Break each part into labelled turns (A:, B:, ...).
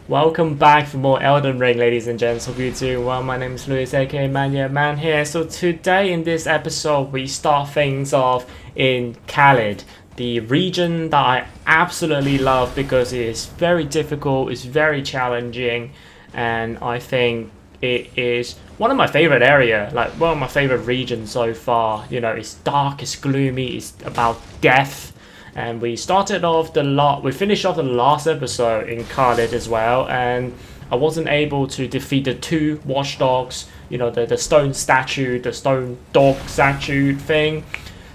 A: Welcome back for more Elden Ring, ladies and gents. Hope you doing well. My name is Luis, aka Manyouaman here. So today in this episode, we start things off in Caelid, the region that I absolutely love because it is very difficult, it's very challenging, and I think it is one of my favorite area, like one of my favorite regions so far. You know, it's dark, it's gloomy, it's about death. And we started off we finished off the last episode in Khaled as well, and I wasn't able to defeat the two watchdogs, you know, the stone statue, the stone dog statue thing.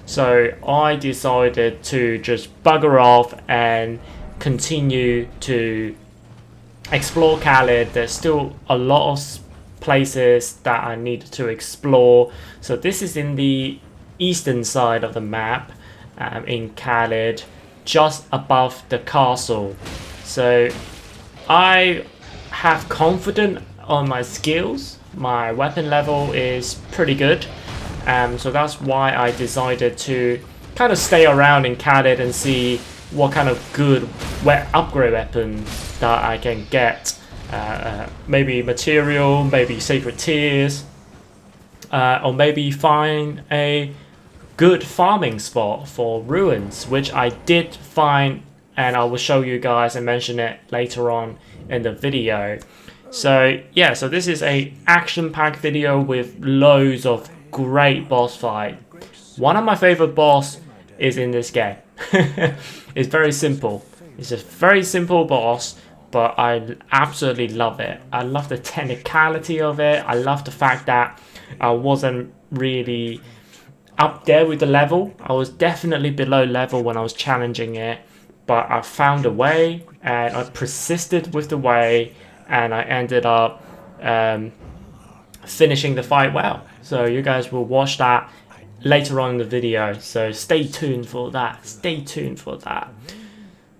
A: So I decided to just bugger off and continue to explore Khaled. There's still a lot of places that I need to explore. So this is in the eastern side of the map. In Caelid, just above the castle. So I have confidence on my skills. My weapon level is pretty good. So that's why I decided to kind of stay around in Caelid and see what kind of good upgrade weapon that I can get. Maybe material, maybe sacred tears, or maybe find a good farming spot for ruins, which I did find, and I will show you guys and mention it later on in the video. So yeah, so this is a action-packed video with loads of great boss fight. One of my favorite boss is in this game. It's very simple. It's a very simple boss, but I absolutely love it. I love the technicality of it. I love the fact that I wasn't really up there with the level. I was definitely below level when I was challenging it, but I found a way and I persisted with the way, and I ended up finishing the fight well. So you guys will watch that later on in the video, so stay tuned for that.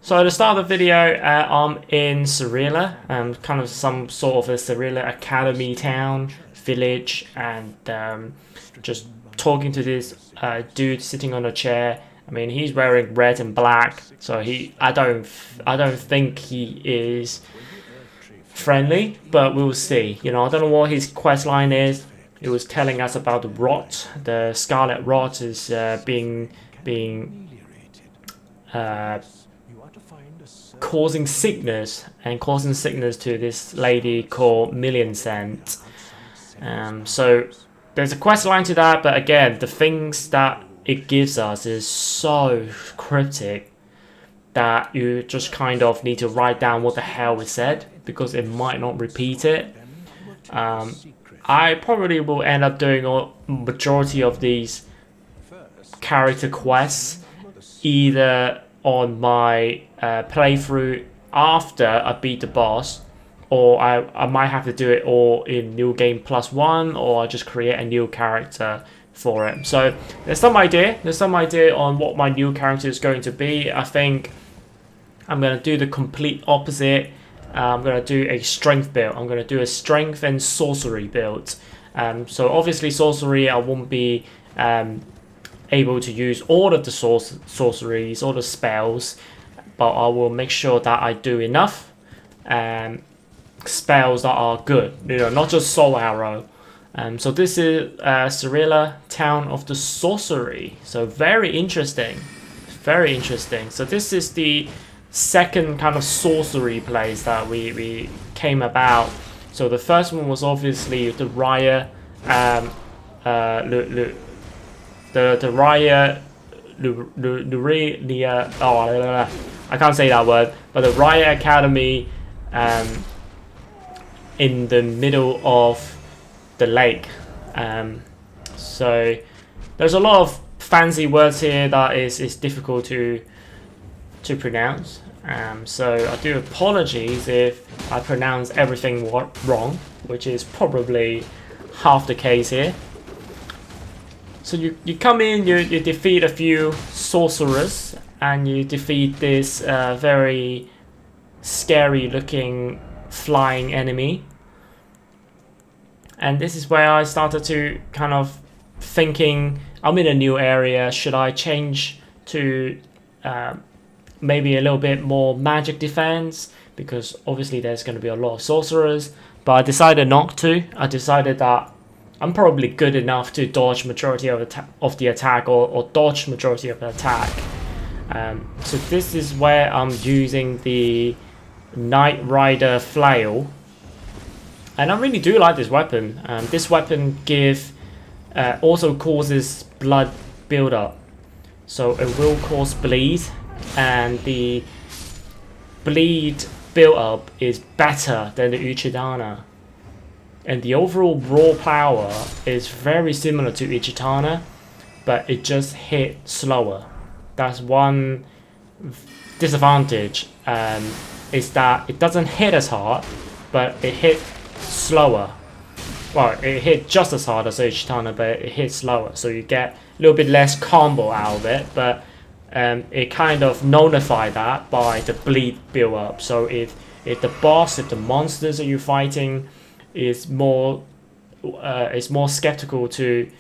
A: So at the start of the video, I'm in Cirilla, kind of some sort of a Cirilla Academy town, village, and just talking to this dude sitting on a chair. I mean, he's wearing red and black, so I don't think he is friendly, but we'll see. You know, I don't know what his quest line is. It was telling us about the rot. The scarlet rot is causing sickness to this lady called Manyouaman. So there's a quest line to that, but again, the things that it gives us is so cryptic that you just kind of need to write down what the hell it said, because it might not repeat it. I probably will end up doing a majority of these character quests either on my playthrough after I beat the boss, or I might have to do it all in New Game Plus 1, or I just create a new character for it. So there's some idea on what my new character is going to be. I think I'm going to do the complete opposite. I'm going to do a strength build. I'm going to do a strength and sorcery build. So obviously sorcery, I won't be able to use all of the sorceries, all the spells, but I will make sure that I do enough spells that are good, you know, not just soul arrow. So this is Cirilla, town of the sorcery. So very interesting. So this is the second kind of sorcery place that we came about. So the first one was obviously the Raya, the Raya, I can't say that word, but the Raya Academy in the middle of the lake. So there's a lot of fancy words here that is difficult to pronounce. So I do apologies if I pronounce everything wrong, which is probably half the case here. So you come in, you defeat a few sorcerers, and you defeat this very scary looking flying enemy. And this is where I started to kind of thinking, I'm in a new area, should I change to maybe a little bit more magic defense, because obviously there's going to be a lot of sorcerers, but I decided not to. I decided that I'm probably good enough to dodge majority of the attack, or dodge majority of the attack. So this is where I'm using the Knight Rider Flail, and I really do like this weapon. This weapon also causes blood buildup, so it will cause bleed, and the bleed build-up is better than the Uchihtana. And the overall raw power is very similar to Uchihtana, but it just hit slower. That's one disadvantage, is that it doesn't hit as hard, but it hit slower. Well, it hit just as hard as Uchihtana, but it hits slower, so you get a little bit less combo out of it, but it kind of nullifies that by the bleed build up. So if the boss, if the monsters that you're fighting is more skeptical to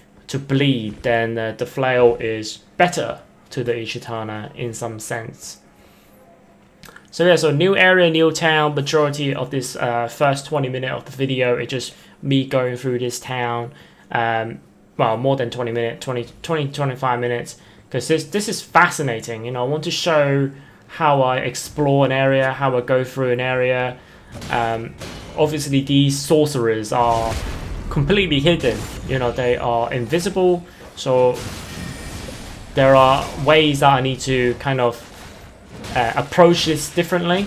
A: bleed, then the Flail is better to the Uchihtana in some sense. So yeah, so new area, new town. Majority of this first 20 minutes of the video is just me going through this town. Well, more than 20 minutes, 25 minutes, because this is fascinating. You know, I want to show how I explore an area, how I go through an area. Obviously these sorcerers are completely hidden, you know, they are invisible, so there are ways that I need to kind of approach this differently.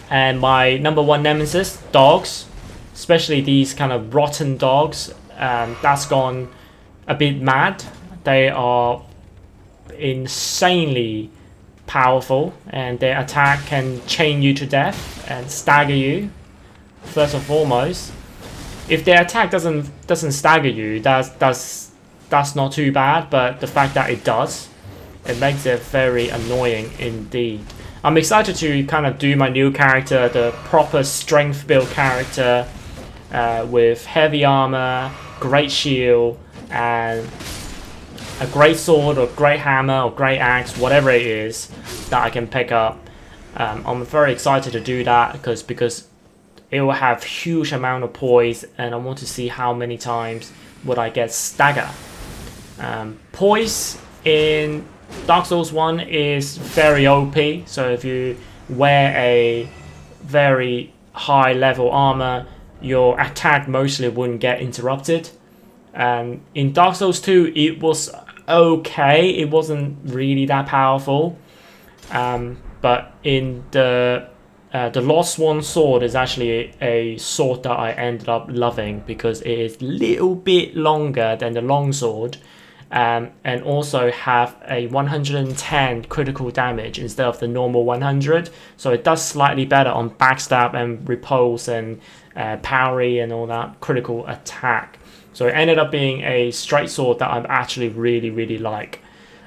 A: And my number one nemesis, dogs, especially these kind of rotten dogs, that's gone a bit mad. They are insanely powerful, and their attack can chain you to death and stagger you. First and foremost, if their attack doesn't stagger you, that's not too bad, but the fact that it does, it makes it very annoying indeed. I'm excited to kind of do my new character, the proper strength build character, with heavy armor, great shield, and a great sword or great hammer or great axe, whatever it is that I can pick up. I'm very excited to do that because it will have huge amount of poise, and I want to see how many times would I get stagger. Poise in Dark Souls 1 is very OP, so if you wear a very high level armor, your attack mostly wouldn't get interrupted. In Dark Souls 2 it was okay, it wasn't really that powerful, but in the Lost Swan sword is actually a sword that I ended up loving because it is a little bit longer than the long sword, and also have a 110 critical damage instead of the normal 100, so it does slightly better on backstab and repulse and parry and all that critical attack. So it ended up being a straight sword that I actually really like.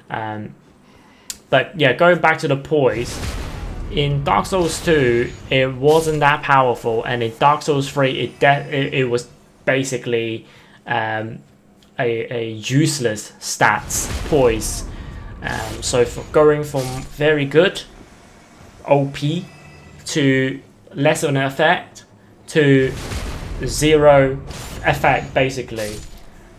A: But yeah, going back to the poise, in Dark Souls 2 it wasn't that powerful, and in Dark Souls 3 it was basically a useless stats poise. So going from very good OP to less of an effect to zero effect basically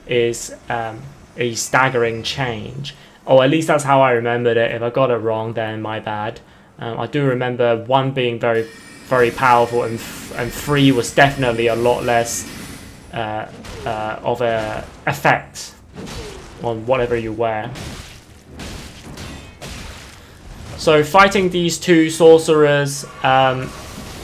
A: is a staggering change, or at least that's how I remembered it. If I got it wrong, then my bad. I do remember 1 being very powerful, and 3 was definitely a lot less of a effect on whatever you wear. So fighting these two sorcerers,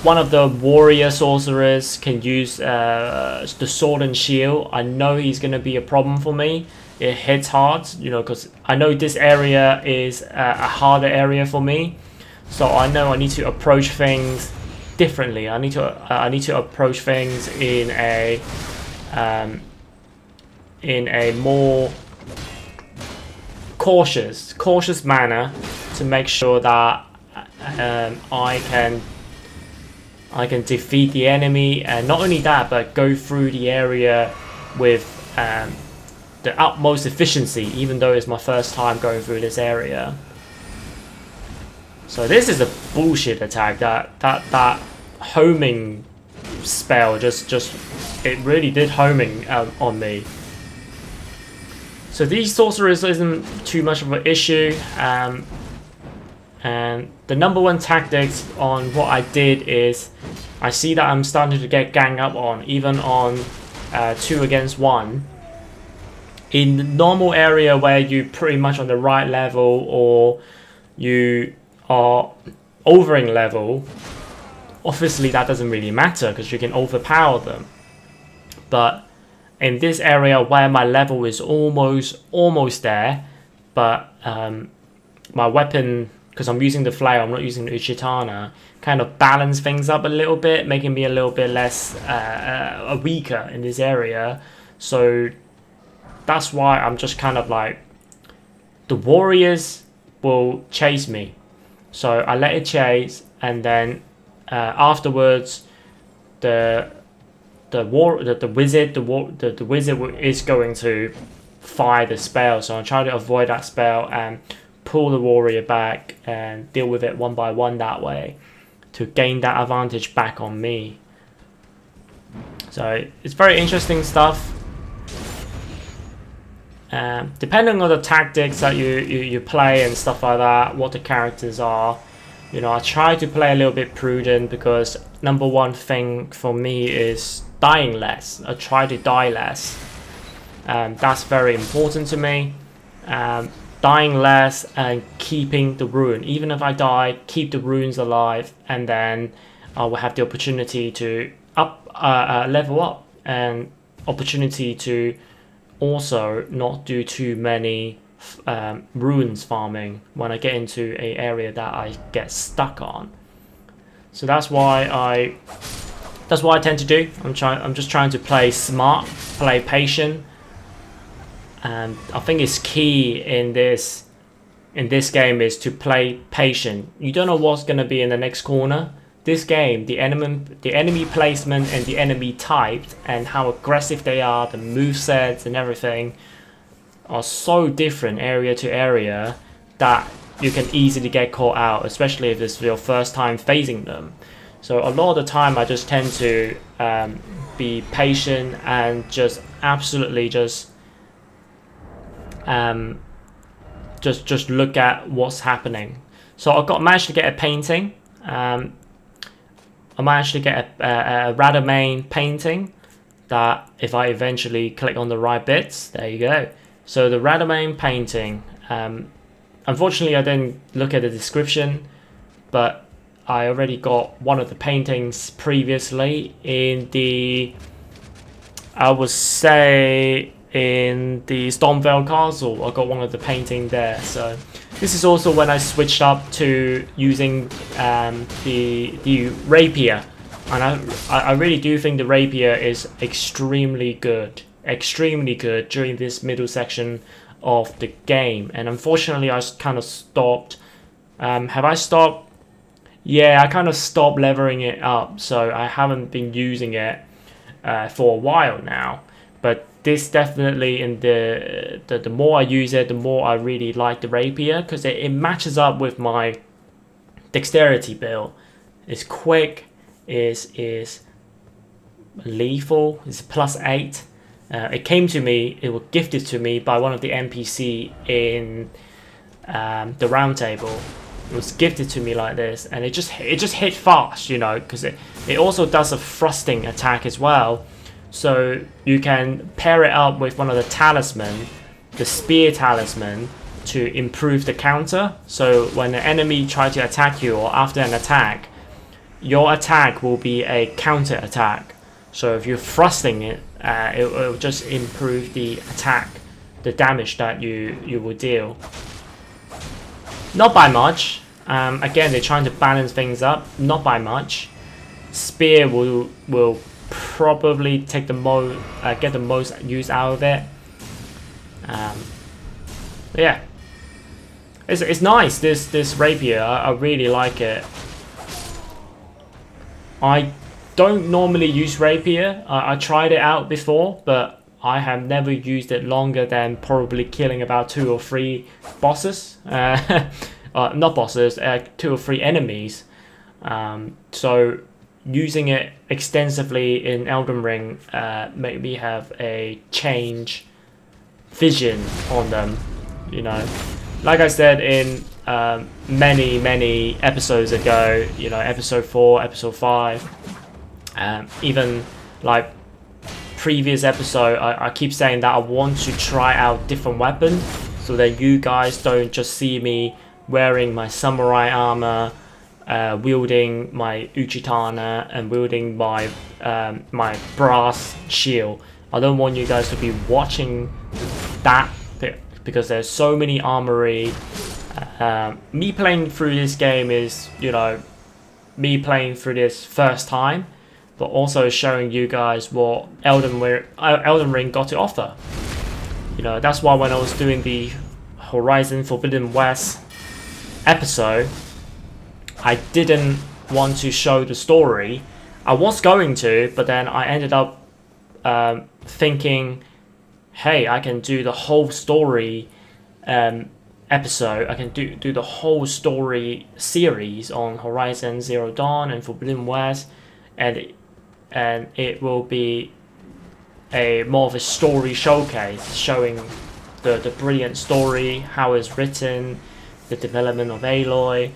A: one of the warrior sorcerers can use the sword and shield. I know he's going to be a problem for me. It hits hard, you know, because I know this area is a harder area for me. So I know I need to approach things differently. I need to approach things in a more cautious manner to make sure that I can defeat the enemy, and not only that, but go through the area with the utmost efficiency, even though it's my first time going through this area. So this is a bullshit attack. That homing spell just it really did homing on me. So these sorcerers isn't too much of an issue. And the number one tactics on what I did is I see that I'm starting to get gang up on, even on 2 against 1. In the normal area where you're pretty much on the right level or you are overing level, obviously that doesn't really matter because you can overpower them. But in this area where my level is almost there, but my weapon, because I'm using the Flail, I'm not using the Uchitana, kind of balance things up a little bit, making me a little bit less weaker in this area. So that's why I'm just kind of like, the warriors will chase me, so I let it chase, and then afterwards the wizard is going to fire the spell, so I'm trying to avoid that spell and pull the warrior back and deal with it one by one that way to gain that advantage back on me. So it's very interesting stuff. Depending on the tactics that you play and stuff like that, what the characters are, you know, I try to play a little bit prudent because number one thing for me is dying less. I try to die less. That's very important to me. Dying less and keeping the rune. Even if I die, keep the runes alive, and then I will have the opportunity to level up, and opportunity to also not do too many runes farming when I get into an area that I get stuck on. So that's why I tend to do. I'm just trying to play smart, play patient. And I think it's key in this game is to play patient. You don't know what's going to be in the next corner. This game, the enemy placement and the enemy type and how aggressive they are, the movesets and everything are so different area to area that you can easily get caught out, especially if it's your first time facing them. So a lot of the time I just tend to be patient and just absolutely just look at what's happening. So I managed to get a painting. I managed to get a Radamain painting that if I eventually click on the right bits, there you go. So the Radamain painting, unfortunately I didn't look at the description, but I already got one of the paintings previously in the, I would say, in the Stormvale Castle. I got one of the painting there. So this is also when I switched up to using the rapier, and I really do think the rapier is extremely good during this middle section of the game. And unfortunately I kind of stopped. Have I stopped? Yeah, I kind of stopped leveling it up, so I haven't been using it for a while now. But this definitely, in the more I use it, the more I really like the rapier, because it matches up with my dexterity build. It's quick, is lethal, it's +8. It came to me, it was gifted to me by one of the NPC in the round table. It was gifted to me like this, and it just hit fast, you know, because it also does a thrusting attack as well. So you can pair it up with one of the talisman, the spear talisman, to improve the counter. So when the enemy tries to attack you, or after an attack, your attack will be a counter attack. So if you're thrusting it, it will just improve the attack, the damage that you will deal. Not by much. Again, they're trying to balance things up. Not by much. Spear will probably take the get the most use out of it. Yeah, it's nice. This rapier, I really like it. I don't normally use rapier. I tried it out before, but I have never used it longer than probably killing about 2 or 3 bosses. not bosses, 2 or 3 enemies. So using it extensively in Elden Ring made me have a change vision on them, you know. Like I said in many episodes ago, you know, episode 4, episode 5, even like previous episode, I keep saying that I want to try out different weapons so that you guys don't just see me wearing my samurai armor, wielding my uchitana and wielding my my brass shield. I don't want you guys to be watching that because there's so many armory. Me playing through this game is, you know, me playing through this first time, but also showing you guys what Elden Ring got to offer. You know, that's why when I was doing the Horizon Forbidden West episode, I didn't want to show the story. I was going to, but then I ended up thinking, hey, I can do the whole story episode. I can do the whole story series on Horizon Zero Dawn and Forbidden West, and it will be a more of a story showcase, showing the brilliant story, how it's written, the development of Aloy.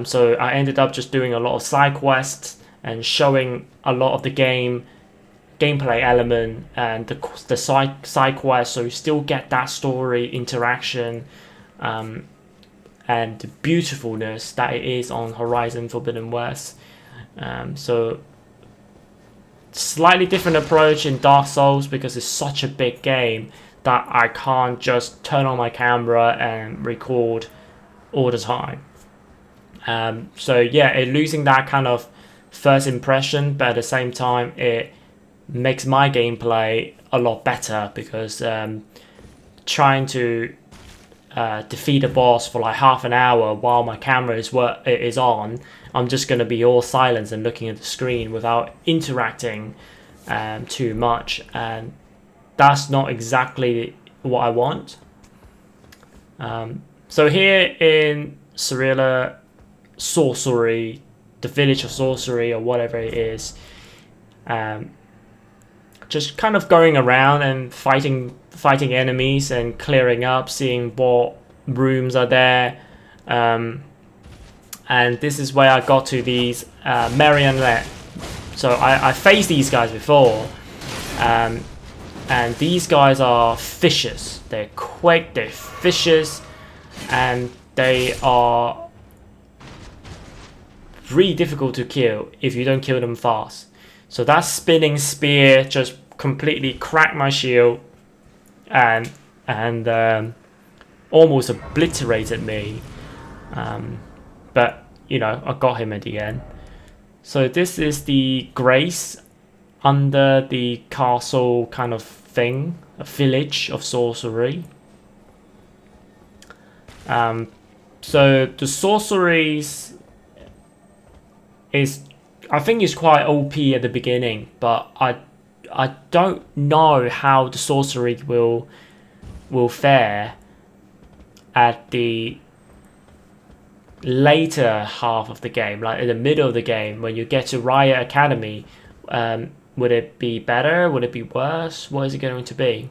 A: So I ended up just doing a lot of side quests and showing a lot of the gameplay element and the side quests, so you still get that story interaction and the beautifulness that it is on Horizon Forbidden West. So slightly different approach in Dark Souls because it's such a big game that I can't just turn on my camera and record all the time. So yeah, losing that kind of first impression, but at the same time it makes my gameplay a lot better because trying to defeat a boss for like half an hour while my camera is on, I'm just going to be all silent and looking at the screen without interacting too much, and that's not exactly what I want. So here in Cirilla Sorcery, the village of sorcery or whatever it is, just kind of going around and fighting enemies and clearing up, seeing what rooms are there, and this is where I got to these marionette. So I faced these guys before, and these guys are vicious. They're quick, they're vicious, and they are really difficult to kill if you don't kill them fast. So that spinning spear just completely cracked my shield and almost obliterated me. But you know, I got him at the end. So this is the Grace under the castle kind of thing, a village of sorcery. So the sorceries I think it's quite OP at the beginning, but I don't know how the sorcery will fare at the later half of the game, like in the middle of the game when you get to Riot Academy. Would it be better? Would it be worse? What is it going to be?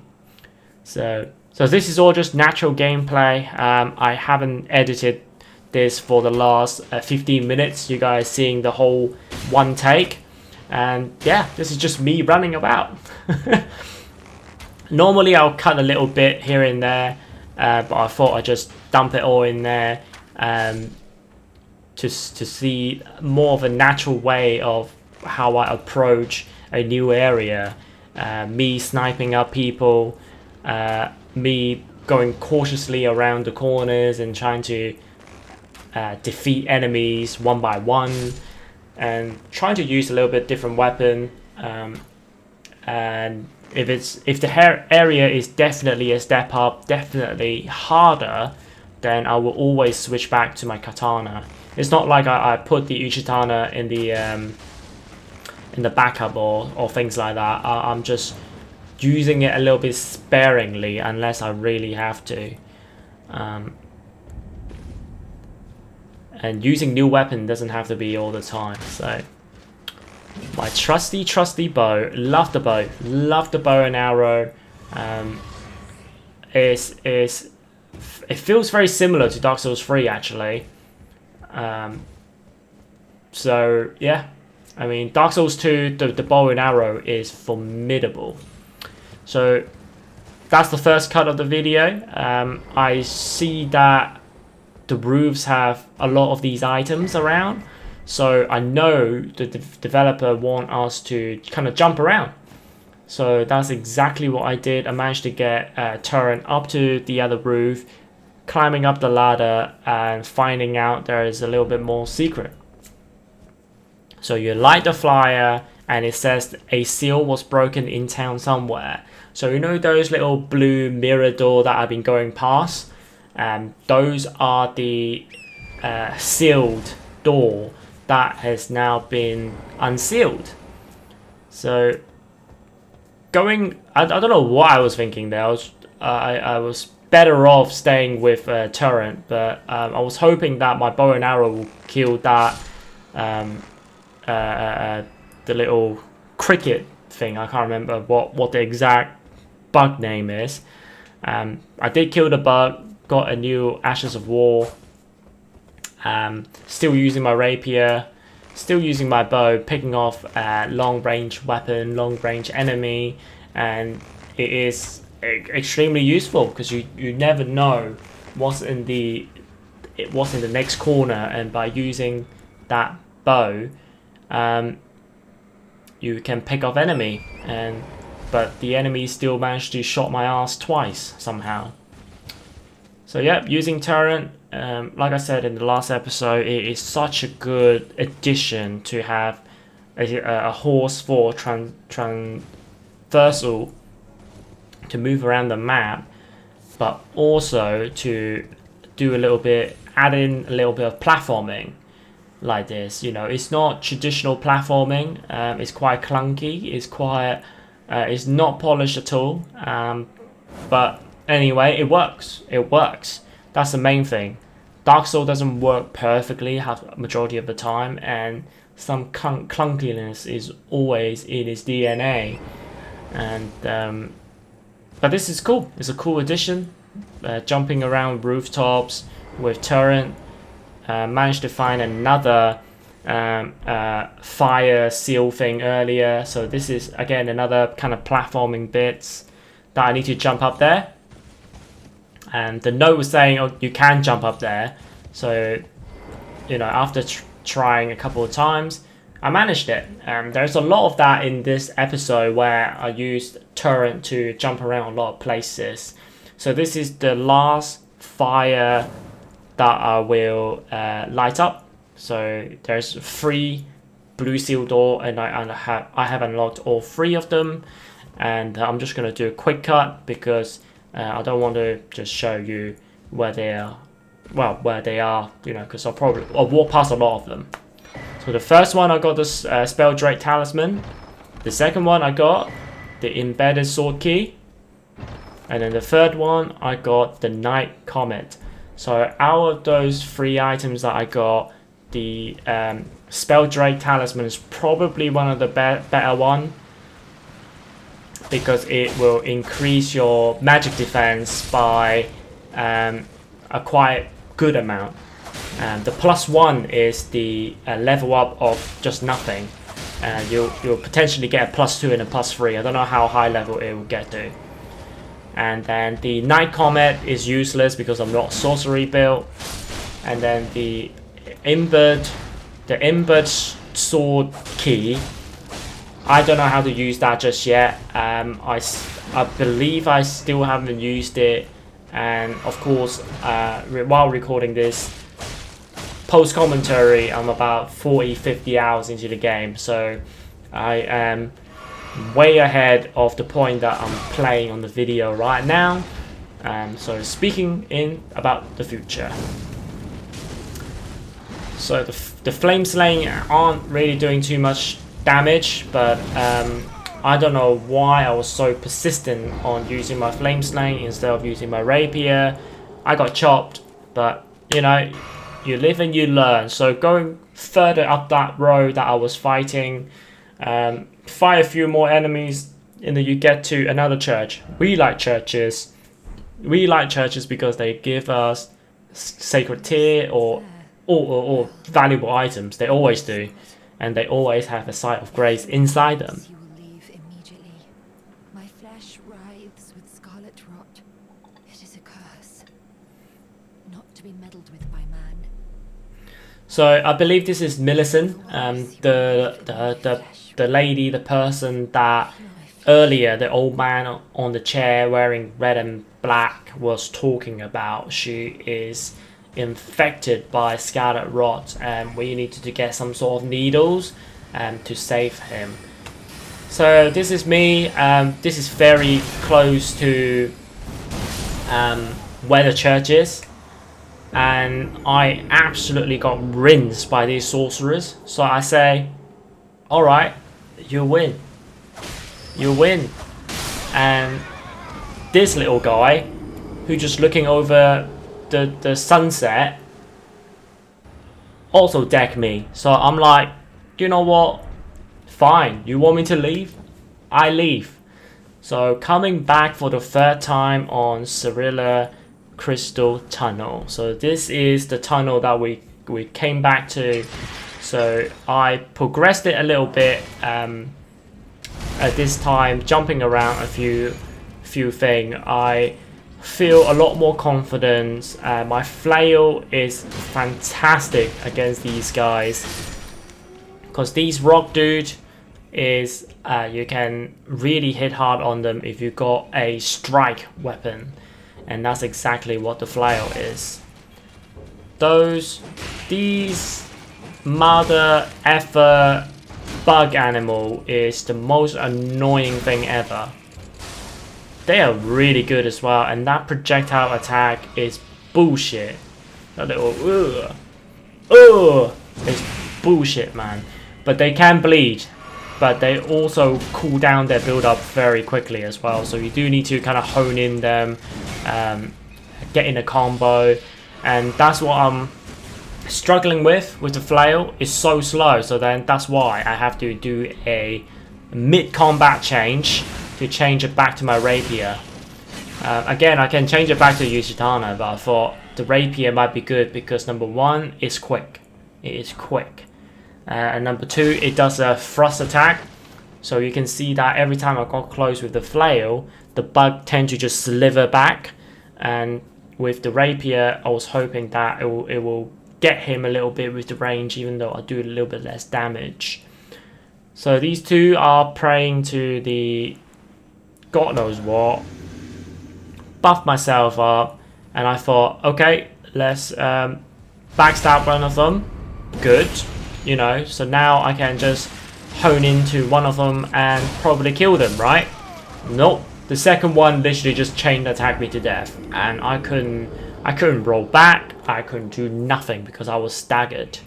A: So this is all just natural gameplay. I haven't edited this for the last 15 minutes. You guys seeing the whole one take, and yeah, this is just me running about. Normally I'll cut a little bit here and there, but I thought I'd just dump it all in there to see more of a natural way of how I approach a new area. Me sniping up people, me going cautiously around the corners and trying to defeat enemies one by one, and trying to use a little bit different weapon. And if the area is definitely a step up, definitely harder, then I will always switch back to my katana. It's not like I put the Uchitana in the backup or things like that. I'm just using it a little bit sparingly unless I really have to. And using new weapon doesn't have to be all the time. So my trusty bow. Love the bow. Love the bow and arrow. It feels very similar to Dark Souls 3 actually. So yeah, I mean Dark Souls 2, the bow and arrow is formidable. So that's the first cut of the video. I see that the roofs have a lot of these items around, so I know the developer want us to kind of jump around. So that's exactly what I did. I managed to get a turret up to the other roof, climbing up the ladder and finding out there is a little bit more secret. So you light the flyer and it says a seal was broken in town somewhere. So you know those little blue mirror door that I've been going past? Those are the sealed door that has now been unsealed. So I don't know what I was thinking there. I was better off staying with turret, but I was hoping that my bow and arrow will kill that the little cricket thing. I can't remember what the exact bug name is. I did kill the bug, got a new Ashes of War. Still using my rapier, still using my bow, picking off long range weapon, long range enemy, and it is extremely useful because you never know what's in the next corner, and by using that bow you can pick off enemy, but the enemy still managed to shot my ass twice somehow. So yeah, using turret, like I said in the last episode, it is such a good addition to have a horse for traversal to move around the map, but also to do add in a little bit of platforming like this. You know, it's not traditional platforming. It's quite clunky. It's not polished at all. But anyway, it works. It works. That's the main thing. Dark Souls doesn't work perfectly majority of the time, and some clunkiness is always in its DNA. And but this is cool. It's a cool addition. Jumping around rooftops with turret. Managed to find another fire seal thing earlier. So this is again another kind of platforming bits that I need to jump up there. And the note was saying, oh, you can jump up there. So, you know, after trying a couple of times, I managed it. There's a lot of that in this episode where I used turret to jump around a lot of places. So this is the last fire that I will light up. So there's 3 blue seal door, and I have unlocked all 3 of them. And I'm just going to do a quick cut because I don't want to just show you where they are. Well, where they are, you know, because I'll walk past a lot of them. So the first one I got the Spell Drake Talisman. The second one I got the Embedded Sword Key. And then the third one I got the Night Comet. So out of those 3 items that I got, the Spell Drake Talisman is probably one of the better one, because it will increase your magic defense by a quite good amount. The +1 is the level up of just nothing. You'll potentially get a +2 and a +3. I don't know how high level it will get to. And then the Night Comet is useless because I'm not sorcery built. And then the Embedded Sword Key, I don't know how to use that just yet. I believe I still haven't used it. And of course, while recording this post-commentary, I'm about 40-50 hours into the game. So I am way ahead of the point that I'm playing on the video right now. So speaking about the future. So the flame slaying aren't really doing too much damage, but I don't know why I was so persistent on using my flame slaying instead of using my rapier. I got chopped, but you know, You live and you learn. So going further up that road that I was fighting, fight a few more enemies, and then you get to another church. We like churches. We like churches because they give us sacred tear or valuable items. They always do. And they always have a site of grace inside them.
B: You will leave immediately. My flesh writhes with scarlet rot. It is a curse, not to be meddled with by man.
A: So I believe this is Millicent, the lady, the person that earlier the old man on the chair wearing red and black was talking about. She is infected by scarlet rot, and we needed to get some sort of needles to save him. So this is me. This is very close to where the church is, and I absolutely got rinsed by these sorcerers. So I say, alright, you win. You win. And this little guy who just looking over the sunset also decked me. So I'm like, you know what? Fine. You want me to leave? I leave. So coming back for the third time on Cirilla Crystal Tunnel. So this is the tunnel that we came back to. So I progressed it a little bit at this time, jumping around a few things. I feel a lot more confidence. My flail is fantastic against these guys because these rock dude is you can really hit hard on them if you got a strike weapon, and that's exactly what the flail is. These mother effer bug animal is the most annoying thing ever. They are really good as well, and that projectile attack is bullshit. That little it's bullshit, man. But they can bleed, but they also cool down their build up very quickly as well. So you do need to kind of hone in them, get in a combo, and that's what I'm struggling with the flail. It's so slow, so then that's why I have to do a mid-combat change to change it back to my rapier. Again, I can change it back to Yushitana, but I thought the rapier might be good because number one, it's quick. It is quick. And number two, it does a thrust attack. So you can see that every time I got close with the flail, the bug tend to just sliver back. And with the rapier, I was hoping that it will get him a little bit with the range, even though I do a little bit less damage. So these two are praying to the God knows what. Buffed myself up, and I thought, okay, let's backstab one of them. Good, you know. So now I can just hone into one of them and probably kill them, right? Nope. The second one literally just chain attacked me to death, and I couldn't roll back. I couldn't do nothing because I was staggered.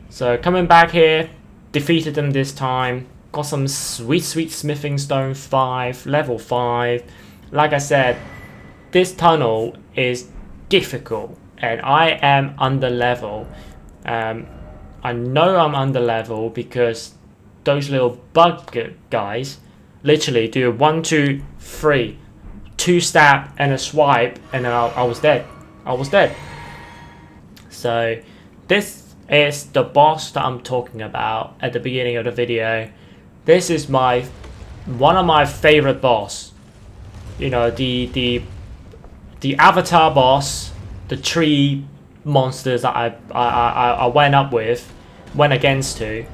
A: So coming back here, defeated them this time. Got some sweet smithing stone 5, level 5. Like I said, this tunnel is difficult and I am under level. I know I'm under level because those little bug guys literally do a 1, 2, 3, 2 stab and a swipe, and then I was dead. I was dead. So this is the boss that I'm talking about at the beginning of the video. This is one of my favorite boss. You know, the avatar boss, the tree monsters that I went against to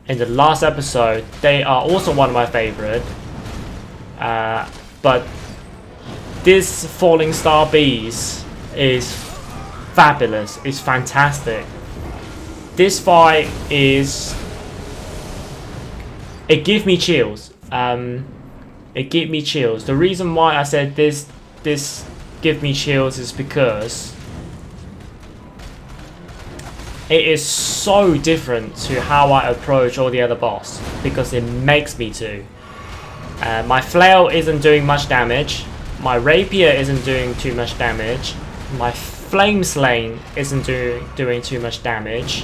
A: in the last episode. They are also one of my favorite. But this Falling Star Beast is fabulous. It's fantastic. This fight is... It gave me chills. It gave me chills. The reason why I said this give me chills is because it is so different to how I approach all the other boss, because it makes me to. My flail isn't doing much damage. My rapier isn't doing too much damage. My Flame Slaying isn't doing too much damage.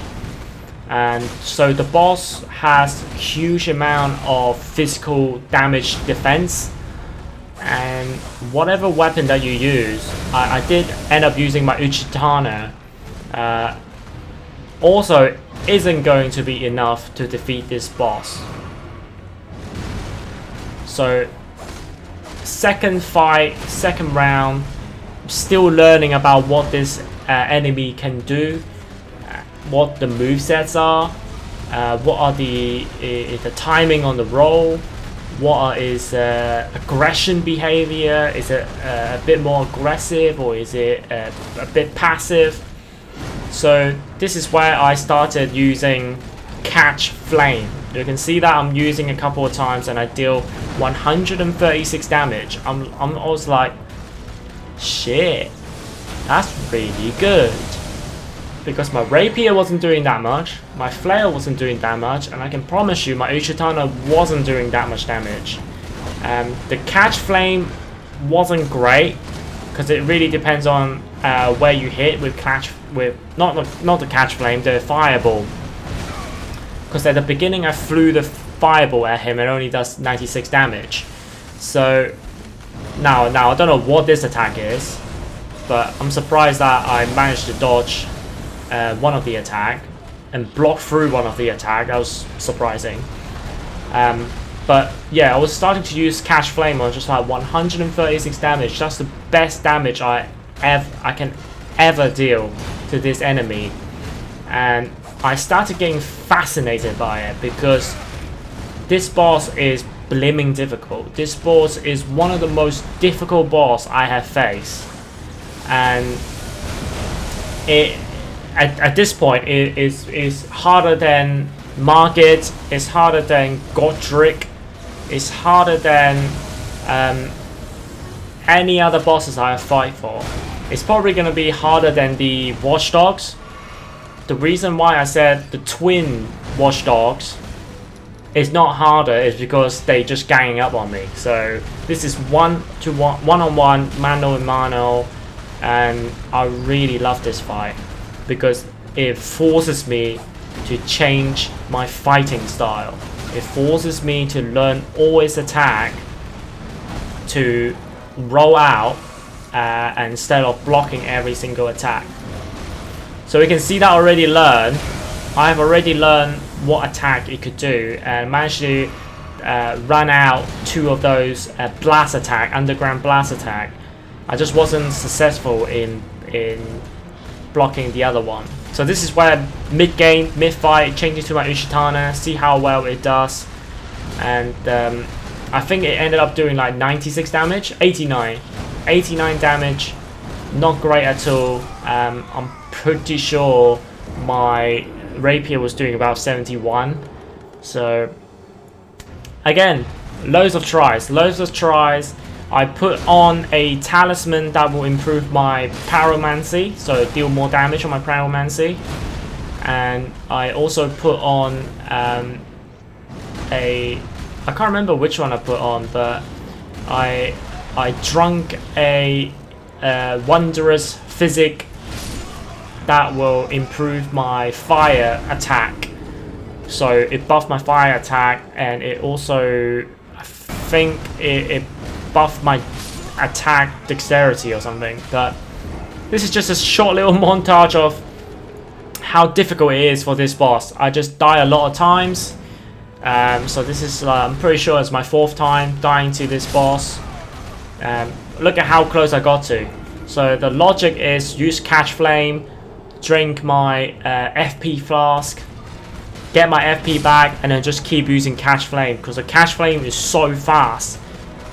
A: And so the boss has huge amount of physical damage defense. And whatever weapon that you use, I did end up using my Uchitana. Also isn't going to be enough to defeat this boss. So second fight, second round, still learning about what this enemy can do, what the movesets are, what are the timing on the roll, what is aggression behavior, is it a bit more aggressive or is it a bit passive. So this is where I started using Catch Flame. You can see that I'm using a couple of times and I deal 136 damage. I was like, shit, that's really good. Because my Rapier wasn't doing that much, my Flail wasn't doing that much, and I can promise you my Uchitana wasn't doing that much damage. The Catch Flame wasn't great, because it really depends on where you hit with not the Catch Flame, the Fireball. Because at the beginning I flew the Fireball at him and it only does 96 damage. So now I don't know what this attack is, but I'm surprised that I managed to dodge one of the attack and block through one of the attack. That was surprising. But yeah, I was starting to use Catch Flame on just like 136 damage. That's the best damage I can ever deal to this enemy. And I started getting fascinated by it because this boss is blimmin' difficult. This boss is one of the most difficult boss I have faced. And at this point it is harder than Margit, it's harder than Godric, it's harder than any other bosses I have fight for. It's probably going to be harder than the Watchdogs. The reason why I said the twin Watchdogs is not harder is because they just ganging up on me. So this is one-on-one, mano a mano, and I really love this fight because it forces me to change my fighting style. It forces me to learn always attack, to roll out instead of blocking every single attack. So we can see that I already learned. I've already learned what attack it could do and managed to run out two of those blast attack, underground blast attack. I just wasn't successful in blocking the other one. So this is where mid-game, mid-fight, change it to my Uchitana, see how well it does. And I think it ended up doing like 96 damage, 89 damage, not great at all. I'm pretty sure my Rapier was doing about 71. So again, loads of tries. I put on a talisman that will improve my pyromancy, so deal more damage on my pyromancy. And I also put on I can't remember which one I put on, but I drunk a wondrous physic that will improve my fire attack. So it buffed my fire attack, and it also, I think it buffed my attack dexterity or something. But this is just a short little montage of how difficult it is for this boss. I just die a lot of times. So this is, I'm pretty sure it's my 4th time dying to this boss. Look at how close I got to. So the logic is use Catch Flame, drink my FP flask, get my FP back, and then just keep using Catch Flame, because the Catch Flame is so fast.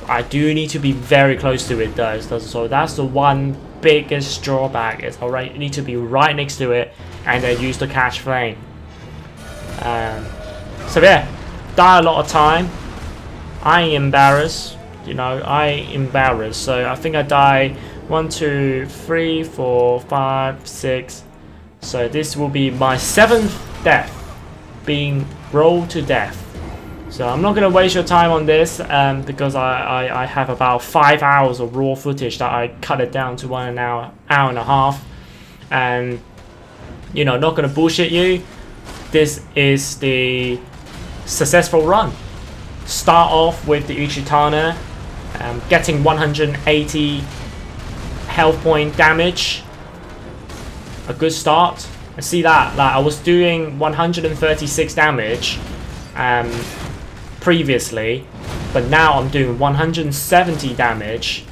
A: I do need to be very close to it though, so that's the one biggest drawback, is I need to be right next to it and then use the Catch Flame. So yeah, die a lot of time. I ain't embarrassed, you know, so I think I die 1, 2, 3, 4, 5, 6. So this will be my 7th death, being rolled to death. So I'm not going to waste your time on this because I have about 5 hours of raw footage that I cut it down to 1 hour and a half. and you know, not gonna bullshit you, this is the successful run. Start off with the Uchihatana, getting 180 health point damage. A good start. I see that, like I was doing 136 damage previously, but now I'm doing 170 damage.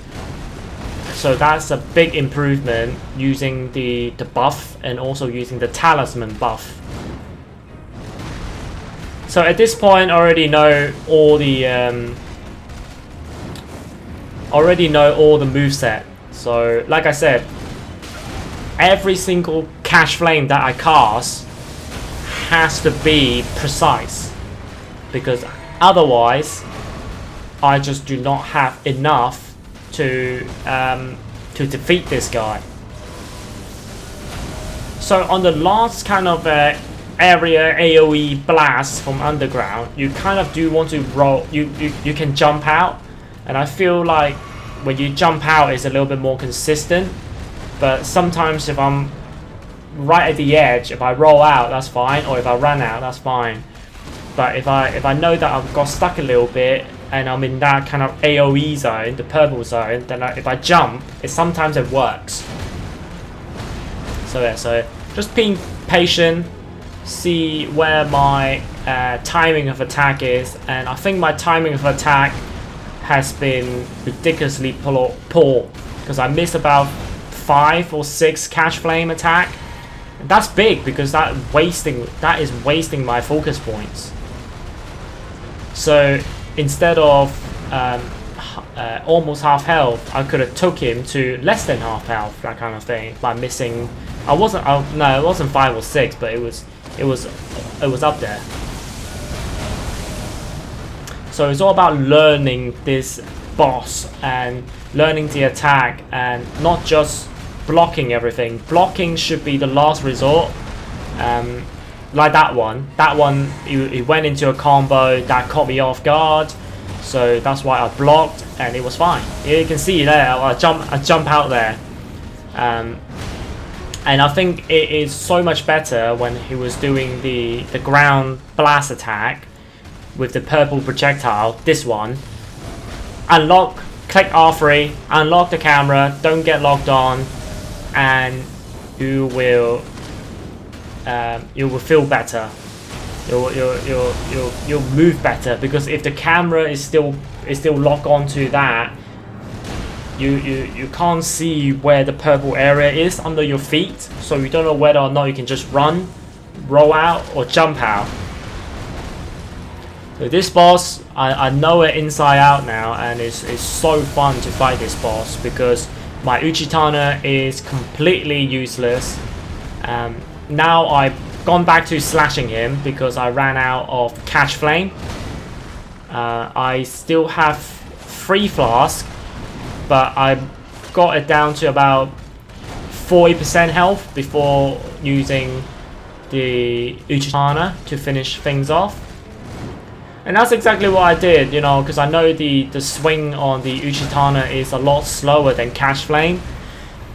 A: So that's a big improvement using the buff and also using the talisman buff. So at this point I already know all the moveset. So like I said, every single Cash Flame that I cast has to be precise, because otherwise I just do not have enough to defeat this guy. So on the last kind of area AoE blast from underground, you kind of do want to roll. You can jump out, and I feel like when you jump out it's a little bit more consistent. But sometimes if I'm right at the edge, if I roll out, that's fine, or if I run out, that's fine. But if I know that I've got stuck a little bit and I'm in that kind of AoE zone, the purple zone, then if I jump, sometimes it works. So yeah, so just being patient, see where my timing of attack is, and I think my timing of attack has been ridiculously poor, because I missed about 5 or 6 Cash Flame attack. And that's big, because that is wasting my focus points. So instead of almost half health, I could have took him to less than half health, that kind of thing, by missing. No, it wasn't 5 or 6, but it was up there. So it's all about learning this boss and learning the attack, and not just blocking everything. Blocking should be the last resort. Like that one, he went into a combo that caught me off guard, so that's why I blocked, and it was fine. You can see there, I jump out there, and I think it is so much better when he was doing the ground blast attack with the purple projectile. This one, click R3, unlock the camera, don't get locked on, and you will feel better. You'll move better, because if the camera is still locked onto that, you can't see where the purple area is under your feet, so you don't know whether or not you can just run, roll out, or jump out. So this boss, I know it inside out now, and it's so fun to fight this boss, because my Uchihatana is completely useless. Now I've gone back to slashing him because I ran out of Cash Flame. I still have 3 flasks, but I got it down to about 40% health before using the Uchihatana to finish things off. And that's exactly what I did, you know, because I know the swing on the Uchihatana is a lot slower than Cash Flame,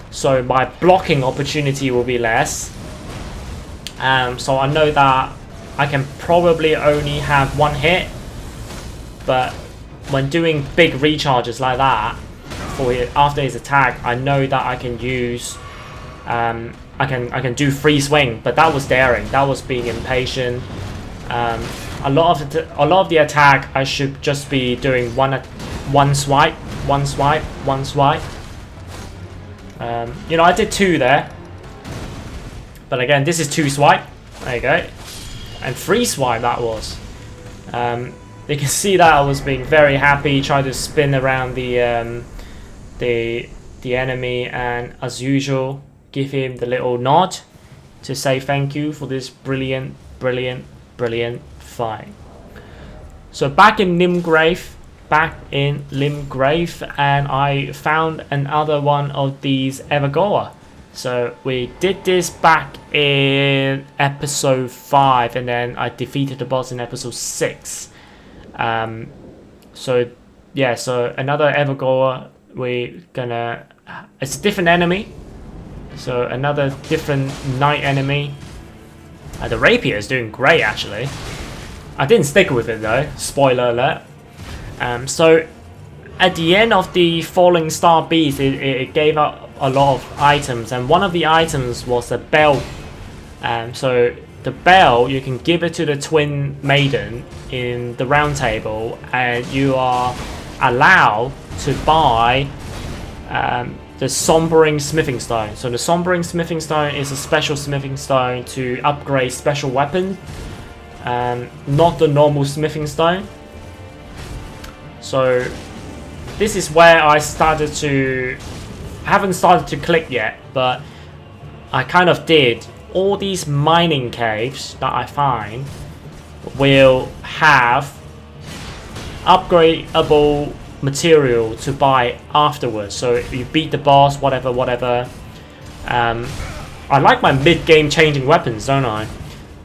A: so my blocking opportunity will be less. So I know that I can probably only have 1 hit, but when doing big recharges like that after his attack, I know that I can use I can do free swing. But that was daring, that was being impatient. A lot of the attack I should just be doing one swipe. You know, I did 2 there, but again, this is 2 swipe. There you go, and 3 swipe that was. You can see that I was being very happy, trying to spin around the enemy, and as usual, give him the little nod to say thank you for this brilliant fight. So back in Limgrave, and I found another one of these Evergoa. So we did this back in episode 5, and then I defeated the boss in episode 6. So yeah, so another Evergoa. It's a different enemy. So another different knight enemy. The rapier is doing great actually. I didn't stick with it though, spoiler alert. So at the end of the Falling Star Beast, it gave up a lot of items, and one of the items was a bell. So the bell, you can give it to the Twin Maiden in the round table, and you are allowed to buy the Sombering Smithing Stone. So the Sombering Smithing Stone is a special smithing stone to upgrade special weapons, not the normal smithing stone. So this is where I started to... I haven't started to click yet, but I kind of did. All these mining caves that I find will have upgradable material to buy afterwards. So if you beat the boss, whatever. I like my mid-game changing weapons, don't I?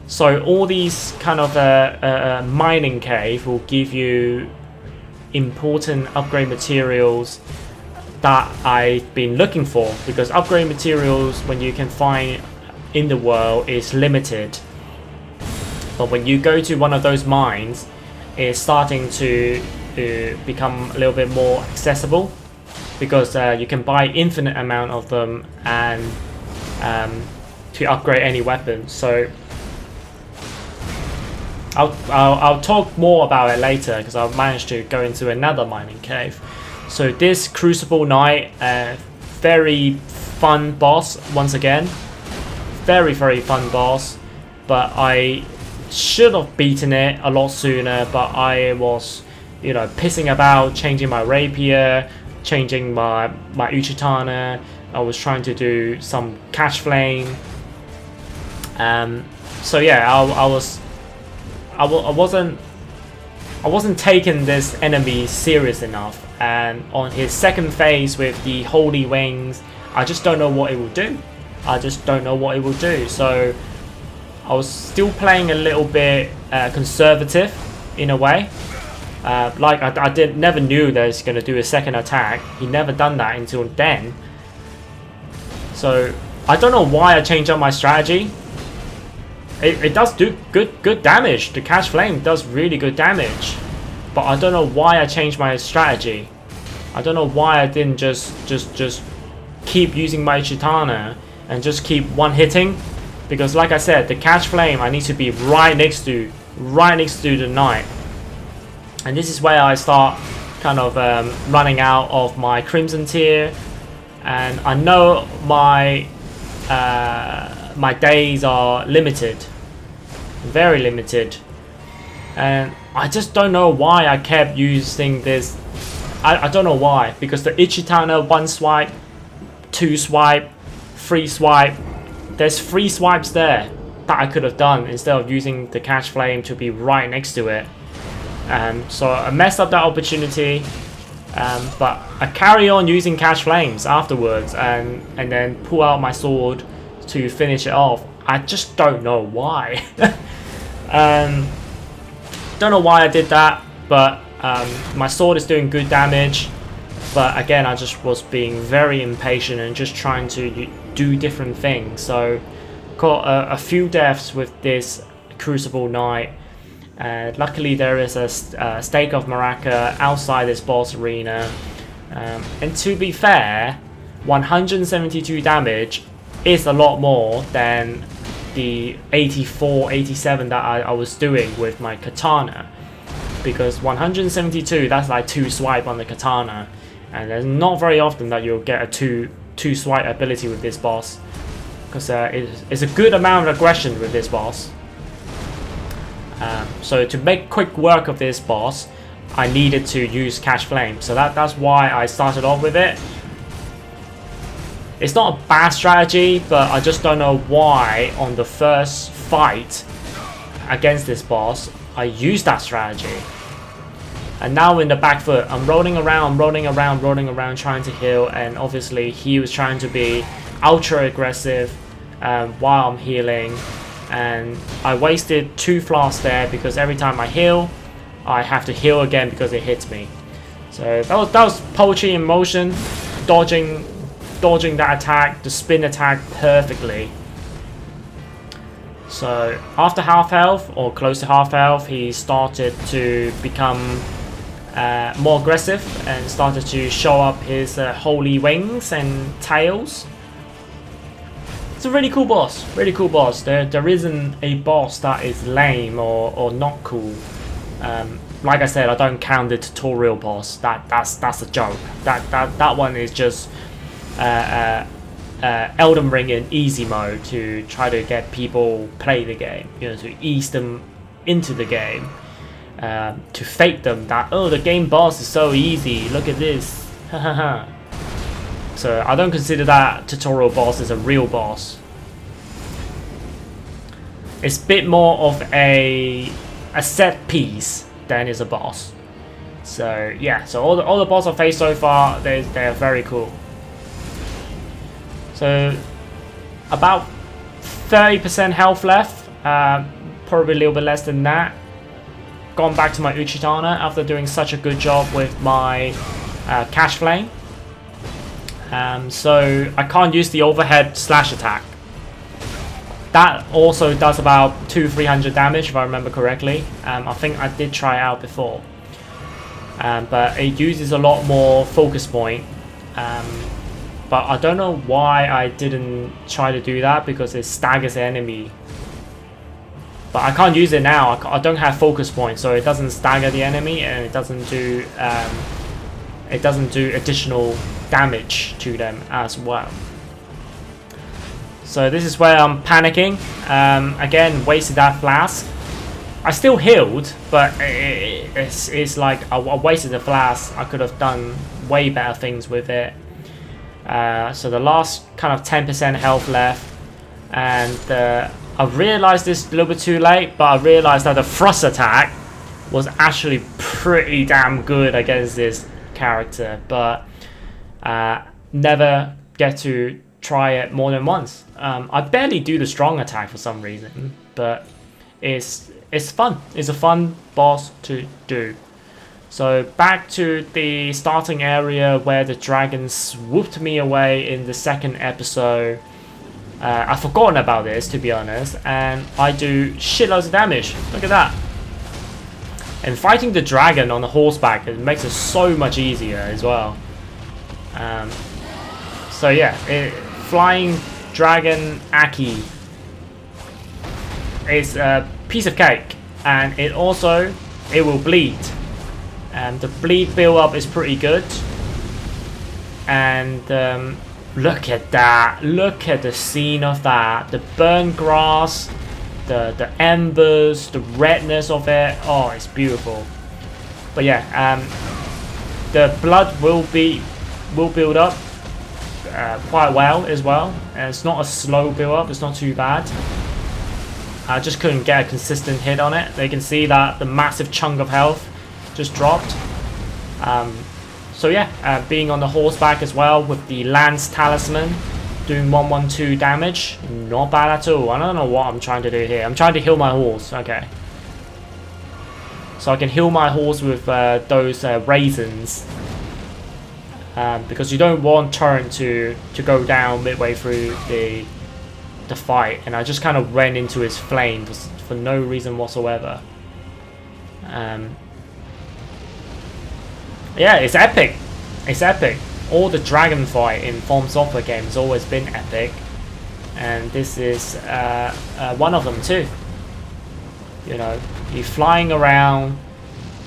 A: So all these kind of mining cave will give you important upgrade materials that I've been looking for, because upgrade materials when you can find in the world is limited, but when you go to one of those mines, it's starting to become a little bit more accessible, because you can buy infinite amount of them and to upgrade any weapon. So I'll talk more about it later, because I've managed to go into another mining cave. So this Crucible Knight, very fun boss once again. Very fun boss, but I should have beaten it a lot sooner, but I was, you know, pissing about, changing my rapier, changing my Uchitana. I was trying to do some Catch Flame. So yeah, I wasn't taking this enemy serious enough, and on his second phase with the Holy Wings, I just don't know what it will do. So I was still playing a little bit conservative in a way. Like I never knew that he's gonna do a second attack. He never done that until then. So I don't know why I changed up my strategy. It does do good damage. The Catch Flame does really good damage, but I don't know why I changed my strategy. I don't know why I didn't just keep using my Chitana and just keep one hitting, because like I said, the Catch Flame I need to be right next to the knight, and this is where I start kind of running out of my Crimson Tier, and I know my my days are limited, very limited, and I just don't know why I kept using this. I don't know why, because the Ichitana 1 swipe, 2 swipe, 3 swipe, there's 3 swipes there that I could have done instead of using the Catch Flame to be right next to it. So I messed up that opportunity, but I carry on using Catch Flames afterwards, and then pull out my sword to finish it off. I just don't know why. Don't know why I did that, but my sword is doing good damage. But again, I just was being very impatient and just trying to do different things. So got a few deaths with this Crucible Knight. Luckily there is a stake of Maraca outside this boss arena. And to be fair, 172 damage is a lot more than the 84, 87 that I was doing with my katana. Because 172, that's like 2 swipe on the katana. And there's not very often that you'll get a two swipe ability with this boss, because it's a good amount of aggression with this boss. So to make quick work of this boss, I needed to use Catch Flame. So that's why I started off with it. It's not a bad strategy, but I just don't know why on the first fight against this boss I used that strategy. And now in the back foot, I'm rolling around, trying to heal, and obviously he was trying to be ultra aggressive while I'm healing, and I wasted 2 flasks there because every time I heal, I have to heal again because it hits me. So that was poetry in motion, dodging dodging that attack, the spin attack perfectly. So after half health, or close to half health, he started to become more aggressive and started to show up his holy wings and tails. It's a really cool boss, really cool boss. There isn't a boss that is lame or not cool. Like I said, I don't count the tutorial boss. That's a joke. That one is just Elden Ring in easy mode to try to get people play the game. You know, to ease them into the game, to fake them that, oh, the game boss is so easy. Look at this. So I don't consider that tutorial boss as a real boss. It's a bit more of a set piece than is a boss. So yeah, so all the boss I've faced so far, they're very cool. So about 30% health left, probably a little bit less than that. Gone back to my Uchitana after doing such a good job with my Cash Flame. So I can't use the overhead slash attack. That also does about 200-300 damage if I remember correctly. I think I did try it out before. But it uses a lot more focus point. But I don't know why I didn't try to do that, because it staggers the enemy. But I can't use it now. I don't have focus point, so it doesn't stagger the enemy, and it doesn't do additional damage to them as well. So this is where I'm panicking. Again, wasted that flask. I still healed, but it's like I wasted the flask. I could have done way better things with it. So the last kind of 10% health left, and I realized this a little bit too late, but I realized that the thrust attack was actually pretty damn good against this character, but never get to try it more than once. I barely do the strong attack for some reason, but it's fun. It's a fun boss to do. So back to the starting area where the dragon swooped me away in the second episode. I've forgotten about this, to be honest, and I do shitloads of damage. Look at that. And fighting the dragon on the horseback, it makes it so much easier as well. So yeah, flying dragon Aki is a piece of cake, and it will bleed. The bleed build up is pretty good, and look at that, look at the scene of that, the burnt grass, the embers, the redness of it. Oh, it's beautiful. But yeah, the blood will build up quite well as well, and it's not a slow build up, it's not too bad. I just couldn't get a consistent hit on it. They can see that the massive chunk of health just dropped. So yeah, being on the horseback as well with the Lance Talisman, doing 112 damage, not bad at all. I don't know what I'm trying to do here. I'm trying to heal my horse. Okay, so I can heal my horse with those raisins, because you don't want turn to go down midway through the fight, and I just kind of ran into his flame for no reason whatsoever. Yeah, it's epic. It's epic. All the dragon fight in From Software games has always been epic, and this is one of them too. You know, you're flying around,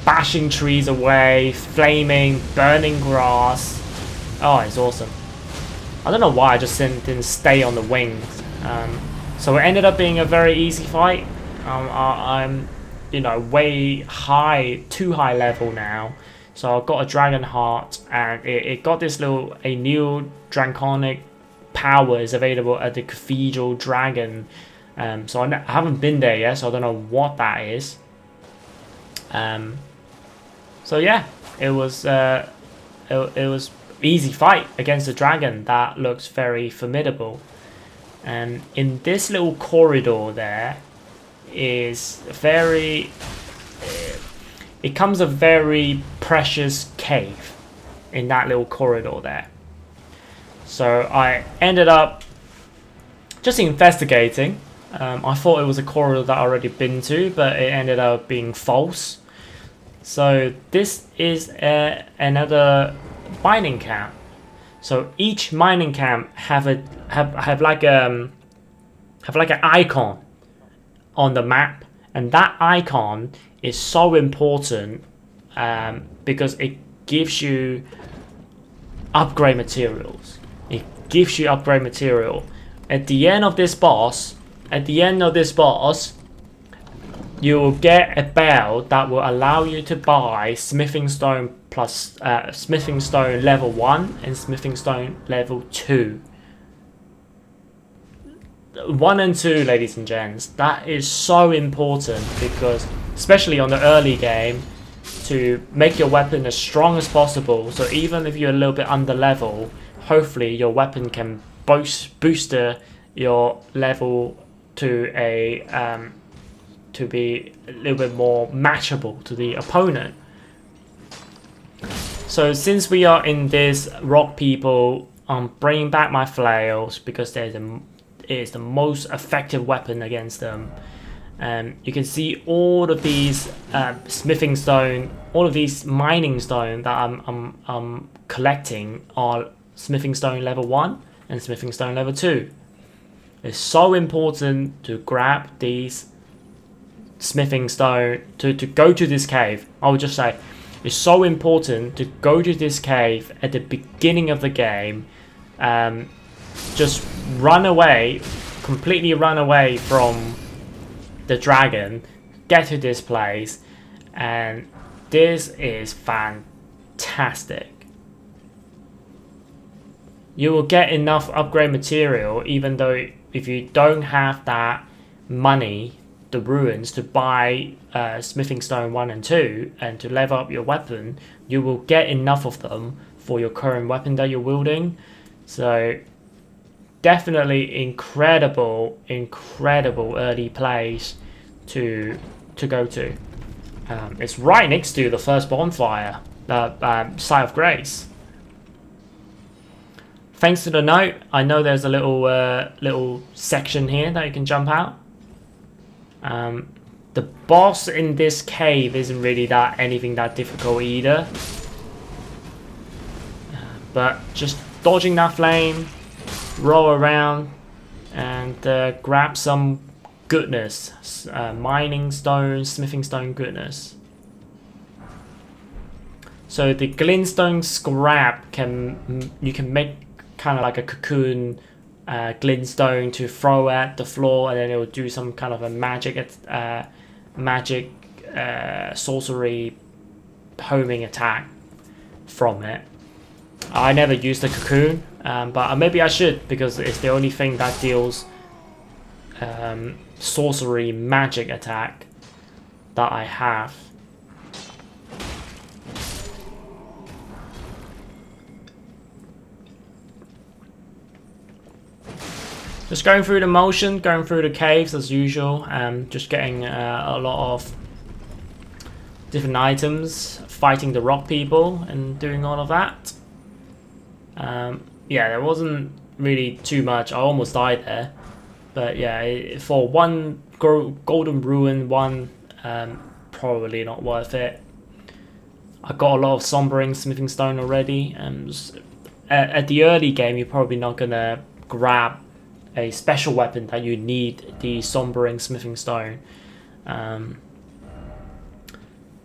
A: bashing trees away, flaming, burning grass. Oh, it's awesome. I don't know why I just didn't stay on the wings. So it ended up being a very easy fight. I'm, you know, way too high level now. So I've got a dragon heart, and it got this a new draconic power is available at the Cathedral Dragon. So I haven't been there yet, so I don't know what that is. So yeah, it was easy fight against a dragon that looks very formidable. And in this little corridor there is it comes a very precious cave in that little corridor there. So I ended up just investigating. I thought it was a corridor that I already been to, but it ended up being false. So this is another mining camp. So each mining camp have like an icon on the map, and that icon is so important because it gives you upgrade materials. It gives you upgrade material. At the end of this boss, you will get a bell that will allow you to buy smithing stone plus smithing stone level 1 and smithing stone level 2. 1 and 2, ladies and gents, that is so important because especially on the early game, to make your weapon as strong as possible. So even if you're a little bit under level, hopefully your weapon can boost your level to a to be a little bit more matchable to the opponent. So since we are in this rock people, I'm bringing back my flails because it is the most effective weapon against them. You can see all of these smithing stone, all of these mining stone that I'm collecting are smithing stone level 1 and smithing stone level 2. It's so important to grab these smithing stone to go to this cave. I would just say it's so important to go to this cave at the beginning of the game. Just run away, completely run away from the dragon, get to this place, and this is fantastic. You will get enough upgrade material even though if you don't have that money, the ruins, to buy smithing stone 1 and 2 and to level up your weapon, you will get enough of them for your current weapon that you're wielding. So definitely incredible early place to go to. It's right next to the first bonfire, Site of Grace. Thanks to the note, I know there's a little section here that you can jump out. The boss in this cave isn't really anything that difficult either. But just dodging that flame, roll around, and grab some goodness. Mining stone, smithing stone goodness. So the glintstone scrap you can make kind of like a cocoon glintstone to throw at the floor, and then it will do some kind of a magic sorcery homing attack from it. I never used the cocoon, but maybe I should because it's the only thing that deals sorcery magic attack that I have. Just going through the motion, going through the caves as usual, just getting a lot of different items, fighting the rock people and doing all of that. Yeah, there wasn't really too much. I almost died there, but yeah, for one golden ruin, probably not worth it. I got a lot of sombering smithing stone already, and at the early game you're probably not gonna grab a special weapon that you need the sombering smithing stone.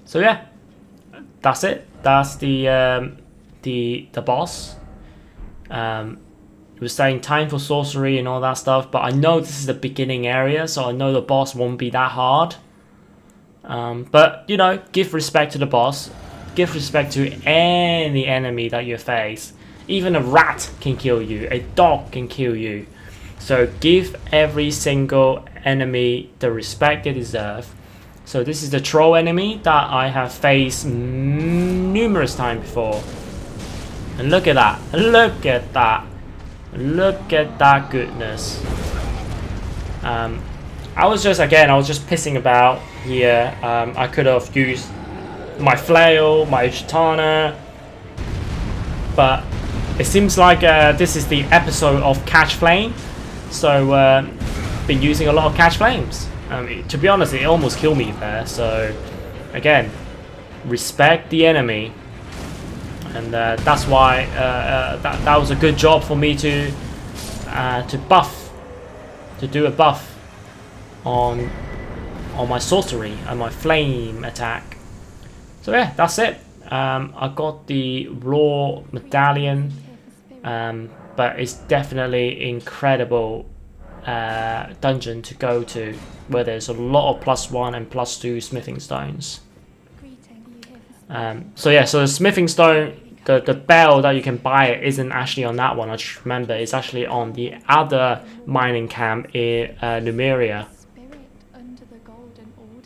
A: So yeah, that's it. That's the boss. It was saying time for sorcery and all that stuff, but I know this is the beginning area, so I know the boss won't be that hard. But you know, give respect to the boss, give respect to any enemy that you face. Even a rat can kill you, a dog can kill you. So give every single enemy the respect they deserve. So this is the troll enemy that I have faced numerous times before. And look at that, look at that, look at that goodness. I was just pissing about here. I could have used my flail, my katana, but it seems like this is the episode of Catch Flame. So been using a lot of Catch Flames. To be honest, it almost killed me there. So again, respect the enemy, and that's why that was a good job for me to do a buff on my sorcery and my flame attack. So yeah, that's it. I got the raw medallion, but it's definitely incredible dungeon to go to, where there's a lot of +1 and +2 smithing stones. So yeah, so the smithing stone, the bell that you can buy it isn't actually on that one. I just remember it's actually on the other mining camp in Numeria.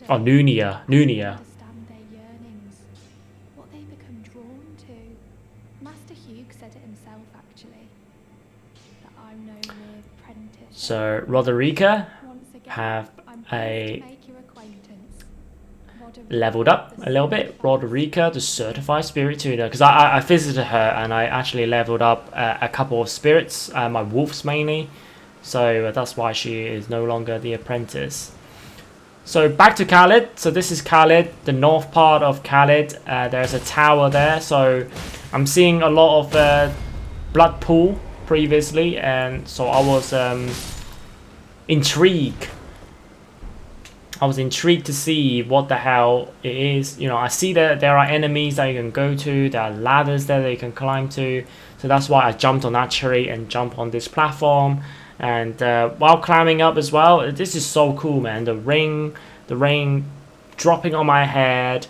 A: Oh, Nunia. So Roderica have leveled up a little bit. Roderica, the certified spirit tuner, because I visited her and I actually leveled up a couple of spirits, my wolves mainly. So that's why she is no longer the apprentice. So back to Khaled. So this is Khaled, the north part of Khaled. There's a tower there. So I'm seeing a lot of blood pool previously, and so I was intrigued. I was intrigued to see what the hell it is. You know, I see that there are enemies that you can go to. There are ladders there that you can climb to. So that's why I jumped on that tree and jumped on this platform. And while climbing up as well, this is so cool, man. The rain dropping on my head,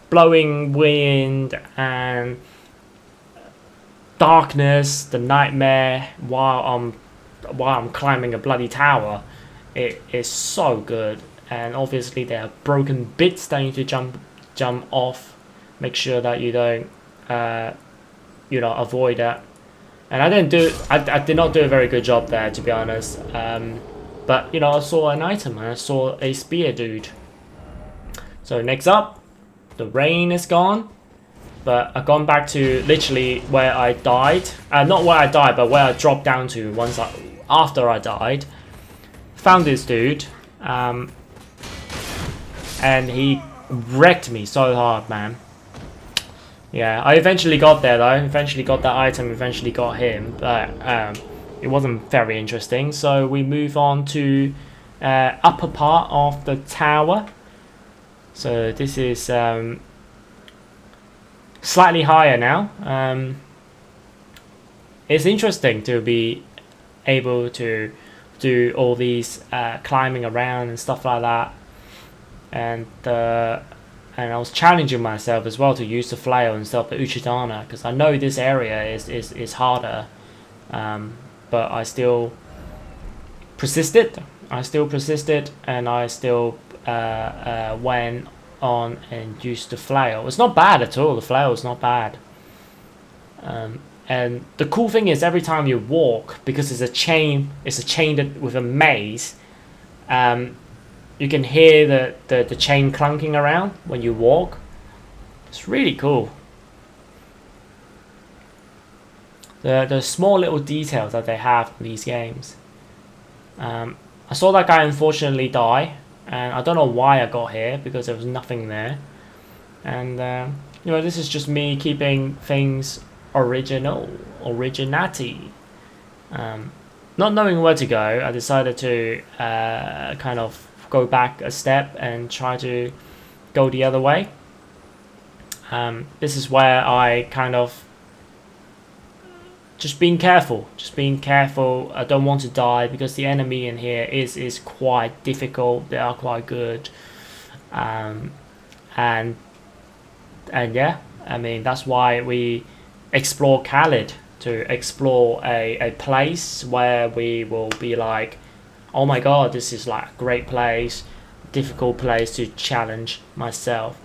A: blowing wind, and darkness, the nightmare while I'm climbing a bloody tower. It is so good. And obviously there are broken bits that you need to jump off. Make sure that you don't avoid that. And I did not do a very good job there, to be honest. But you know, I saw an item and I saw a spear dude. So next up, the rain is gone. But I've gone back to literally where I died. Not where I died, but where I dropped down to after I died. Found this dude. And he wrecked me so hard, man. Yeah, I eventually got there though. Eventually got that item, eventually got him. But it wasn't very interesting. So we move on to upper part of the tower. So this is slightly higher now. It's interesting to be able to do all these climbing around and stuff like that. And I was challenging myself as well to use the Flail instead of the Uchidana, because I know this area is harder, but I still persisted. And I still went on and used the Flail. It's not bad at all. The Flail is not bad. And the cool thing is, every time you walk, because it's a chain with a maze, you can hear the chain clunking around when you walk. It's really cool. The small little details that they have in these games. I saw that guy unfortunately die, and I don't know why I got here, because there was nothing there. And this is just me keeping things originality. Not knowing where to go, I decided to kind of go back a step and try to go the other way. This is where I kind of just being careful. I don't want to die, because the enemy in here is quite difficult. They are quite good. And yeah, I mean, that's why we explore Caelid, to explore a place where we will be like, oh my god, this is like a great place, difficult place to challenge myself.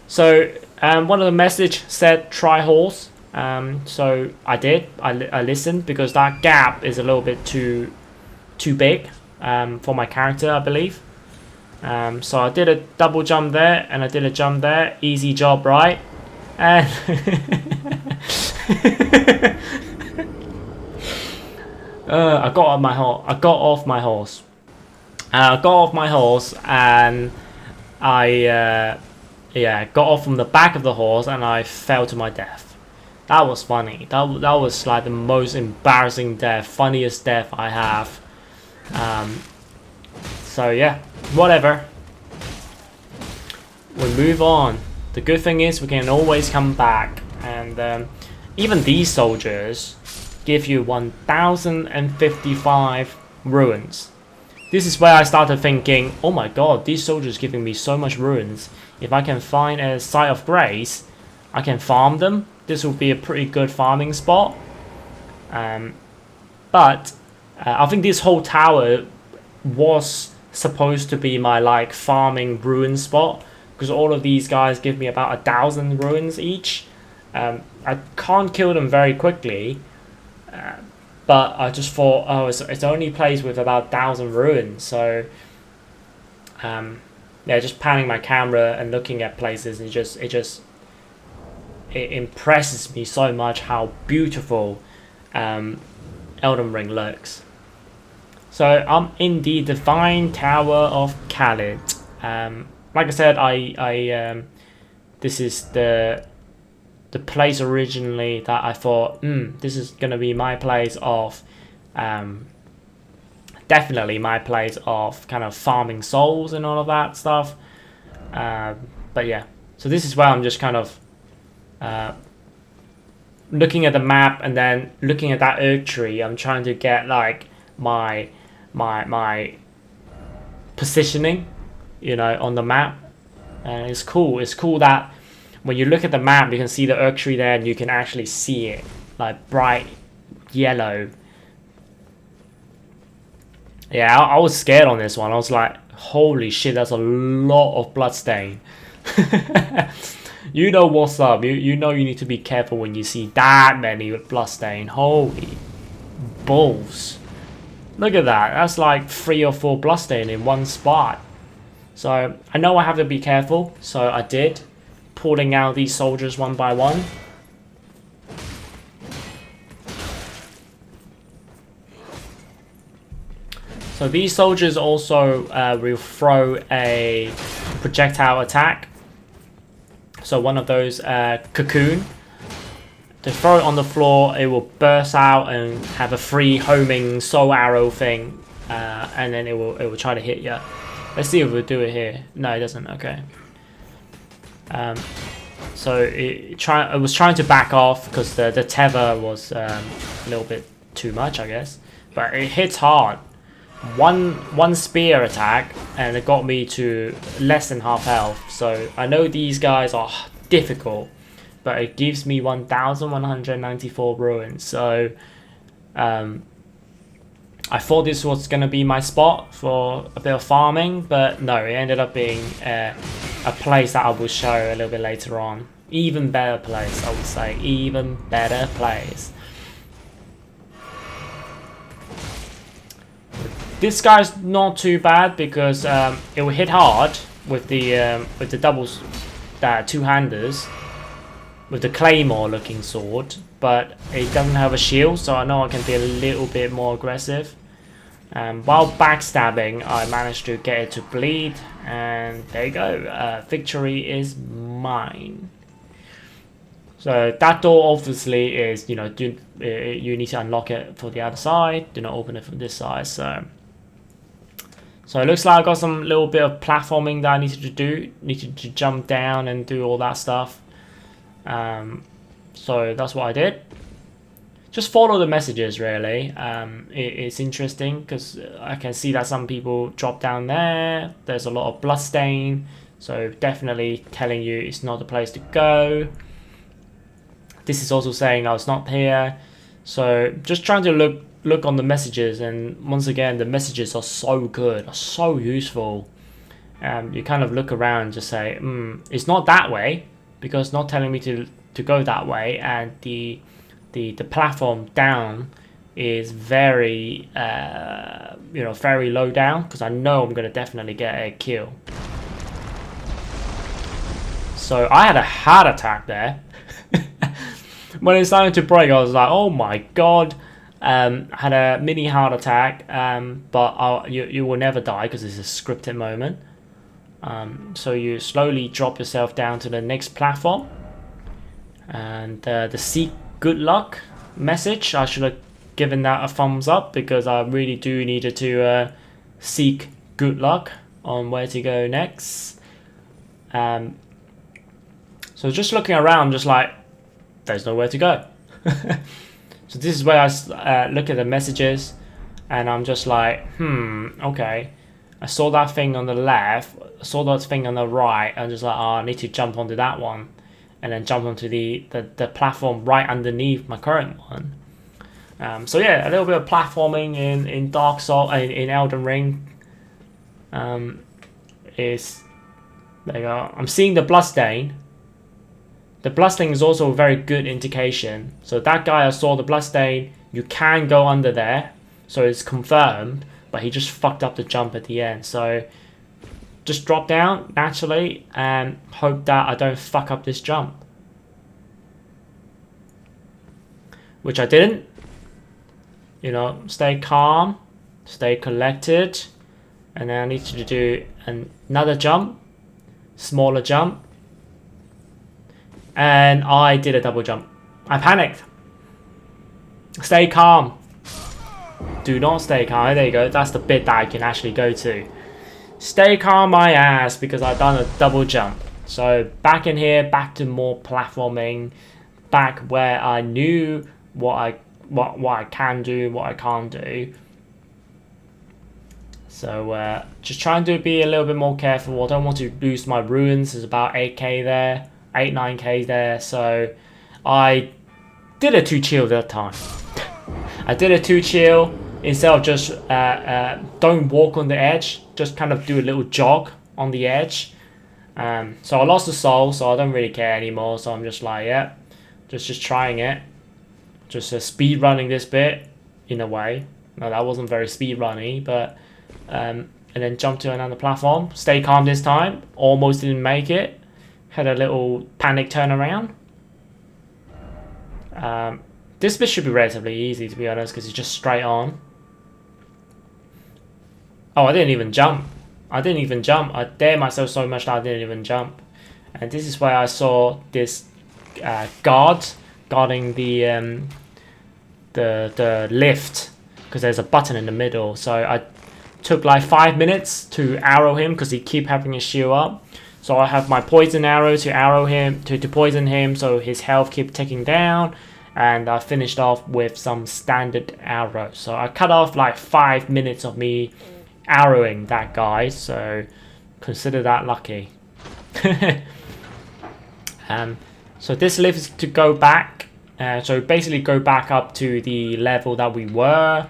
A: So one of the message said try horse. So I did. I listened, because that gap is a little bit too big for my character, I believe. So I did a double jump there, and I did a jump there. Easy job, right? And I got off my horse. I got off my horse. I got off my horse and I yeah, got off from the back of the horse and I fell to my death. That was funny. That was like the most embarrassing death, funniest death I have. So yeah, whatever. We move on. The good thing is we can always come back, and even these soldiers give you 1055 ruins. This is where I started thinking, oh my god, these soldiers giving me so much ruins. If I can find a site of grace, I can farm them. This will be a pretty good farming spot. But I think this whole tower was supposed to be my like farming ruin spot, because all of these guys give me about 1,000 ruins each. I can't kill them very quickly, but I just thought, oh, it's only place with about 1,000 ruins, so yeah, just panning my camera and looking at places, and it impresses me so much how beautiful Elden Ring looks. So I'm in the Divine Tower of Khaled. Like I said, this is the place originally that I thought, this is gonna be my place of, definitely my place of kind of farming souls and all of that stuff. But yeah, so this is where I'm just kind of looking at the map and then looking at that oak tree. I'm trying to get like my positioning, you know, on the map. And it's cool. It's cool that when you look at the map, you can see the oak tree there, and you can actually see it like bright yellow. Yeah, I was scared on this one. I was like, holy shit, that's a lot of bloodstain. You know what's up. You know you need to be careful when you see that many bloodstain. Holy balls. Look at that. That's like 3 or 4 bloodstain in one spot. So I know I have to be careful. So I did. Pulling out these soldiers one by one. So these soldiers also will throw a projectile attack. So one of those cocoon. They throw it on the floor, it will burst out and have a free homing soul arrow thing, and then it will try to hit you. Let's see if we'll do it here. No, it doesn't. Okay. So it was trying to back off because the tether was a little bit too much, I guess. But it hits hard. One spear attack, and it got me to less than half health. So I know these guys are difficult, but it gives me 1,194 ruins. So I thought this was gonna be my spot for a bit of farming, but no, it ended up being a place that I will show a little bit later on. Even better place, I would say. Even better place. This guy's not too bad because it will hit hard with the doubles, two-handers, with the claymore looking sword, but it doesn't have a shield, so I know I can be a little bit more aggressive. While backstabbing, I managed to get it to bleed, and there you go. Victory is mine. So that door obviously is, you know, you need to unlock it for the other side. Do not open it from this side. So it looks like I got some little bit of platforming that I needed to do. Needed to jump down and do all that stuff. So that's what I did. Just follow the messages, really. It's interesting because I can see that some people drop down there. There's a lot of bloodstain, so definitely telling you it's not the place to go. This is also saying I was not here. So just trying to look on the messages, and once again the messages are so good, are so useful. You kind of look around and just say, it's not that way, because it's not telling me to go that way, and the platform down is very very low down, because I know I'm going to definitely get a kill. So I had a heart attack there. When it started to break, I was like, oh my god, Had a mini heart attack, but you will never die because it's a scripted moment. So you slowly drop yourself down to the next platform, and the seek good luck message, I should have given that a thumbs up because I really do needed to seek good luck on where to go next. So just looking around, just like there's nowhere to go. So this is where I look at the messages, and I'm just like, okay. I saw that thing on the left, I saw that thing on the right. I'm just like, oh, I need to jump onto that one, and then jump onto the platform right underneath my current one. So yeah, a little bit of platforming in Dark Souls, in Elden Ring. Is there you go. I'm seeing the bloodstain. The bloodstain is also a very good indication. So that guy, I saw the bloodstain. You can go under there, so it's confirmed. But he just fucked up the jump at the end. So just drop down naturally and hope that I don't fuck up this jump. Which I didn't. You know, stay calm, stay collected, and then I need to do another jump, smaller jump, and I did a double jump. I panicked. Stay calm. Do not stay calm. There you go. That's the bit that I can actually go to. Stay calm my ass because I've done a double jump. So back in here, back to more platforming, back where I knew what I can do, what I can't do. So just trying to be a little bit more careful. I don't want to lose my ruins. There's about 8k there, 9k there. So I did a 2 chill that time. I did a 2 chill instead of just don't walk on the edge. Just kind of do a little jog on the edge. So I lost the soul, so I don't really care anymore. So I'm just like, yeah, just trying it. Just speed running this bit in a way. No, that wasn't very speed running, but and then jump to another platform. Stay calm this time. Almost didn't make it. Had a little panic turnaround. This bit should be relatively easy, to be honest, because it's just straight on. Oh, I didn't even jump. I dare myself so much that I didn't even jump. And this is where I saw this guarding the lift, because there's a button in the middle. So I took like 5 minutes to arrow him because he keep having his shield up. So I have my poison arrow to arrow him, to poison him, so his health keep ticking down. And I finished off with some standard arrows. So I cut off like 5 minutes of me arrowing that guy. So consider that lucky. So this lift is to go back. So basically go back up to the level that we were.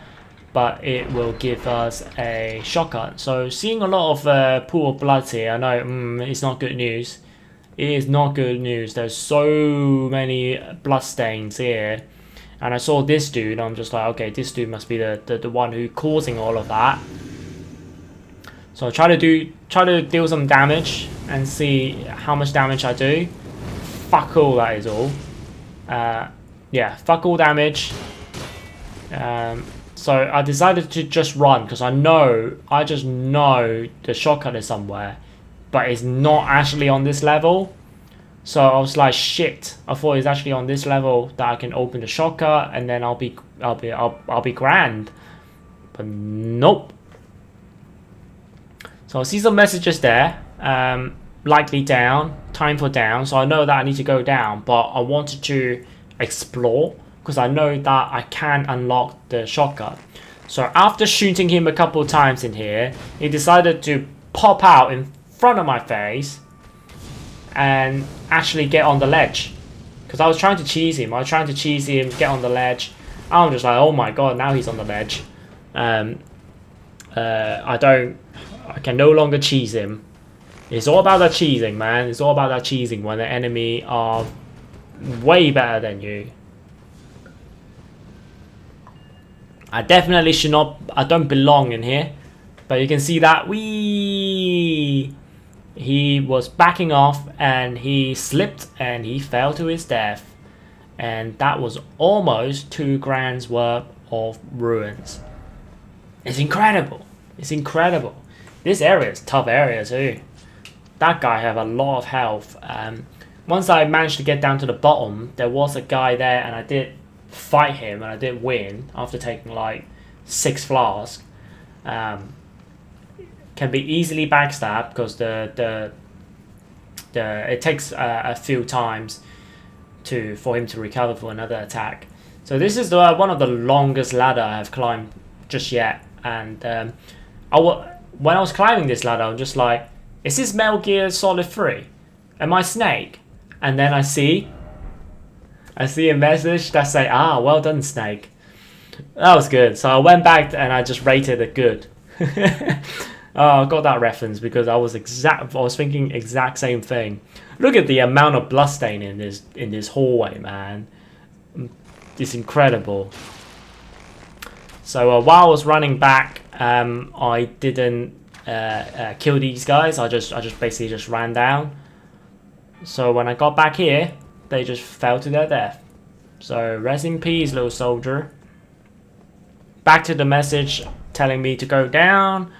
A: But it will give us a shotgun. So seeing a lot of pool of blood here, I know it's not good news. It is not good news. There's so many bloodstains here. And I saw this dude. I'm just like, okay, this dude must be the one who causing all of that. So I try to deal some damage and see how much damage I do. Fuck all, that is all. Yeah, fuck all damage. So I decided to just run because I just know the shortcut is somewhere. But it's not actually on this level. So I was like, shit. I thought it's actually on this level that I can open the shortcut and then I'll be grand. But nope. So I see some messages there. Likely down. Time for down. So I know that I need to go down. But I wanted to explore because I know that I can unlock the shortcut. So after shooting him a couple of times in here, he decided to pop out in front of my face and actually get on the ledge, because I was trying to cheese him. Get on the ledge. I'm just like, oh my god, now he's on the ledge. I can no longer cheese him. It's all about that cheesing, man. It's all about that cheesing when the enemy are way better than you. I definitely should not, I don't belong in here. But you can see that he was backing off and he slipped and he fell to his death. And that was almost 2 grand's worth of ruins. It's incredible. It's incredible. This area is a tough area too. That guy have a lot of health. Once I managed to get down to the bottom, there was a guy there and I did fight him and I did win after taking like 6 flasks. Can be easily backstabbed because it takes a few times for him to recover for another attack. So this is one of the longest ladder I have climbed just yet. And when I was climbing this ladder, I was just like, is this Metal Gear Solid 3? Am I Snake? And then I see a message that say, well done, Snake. That was good. So I went back and I just rated it good. I got that reference because I was thinking exact same thing. Look at the amount of bloodstain in this hallway, man. It's incredible. So while I was running back, I didn't kill these guys. I just basically just ran down. So when I got back here, they just fell to their death. So rest in peace, little soldier. Back to the message telling me to go down.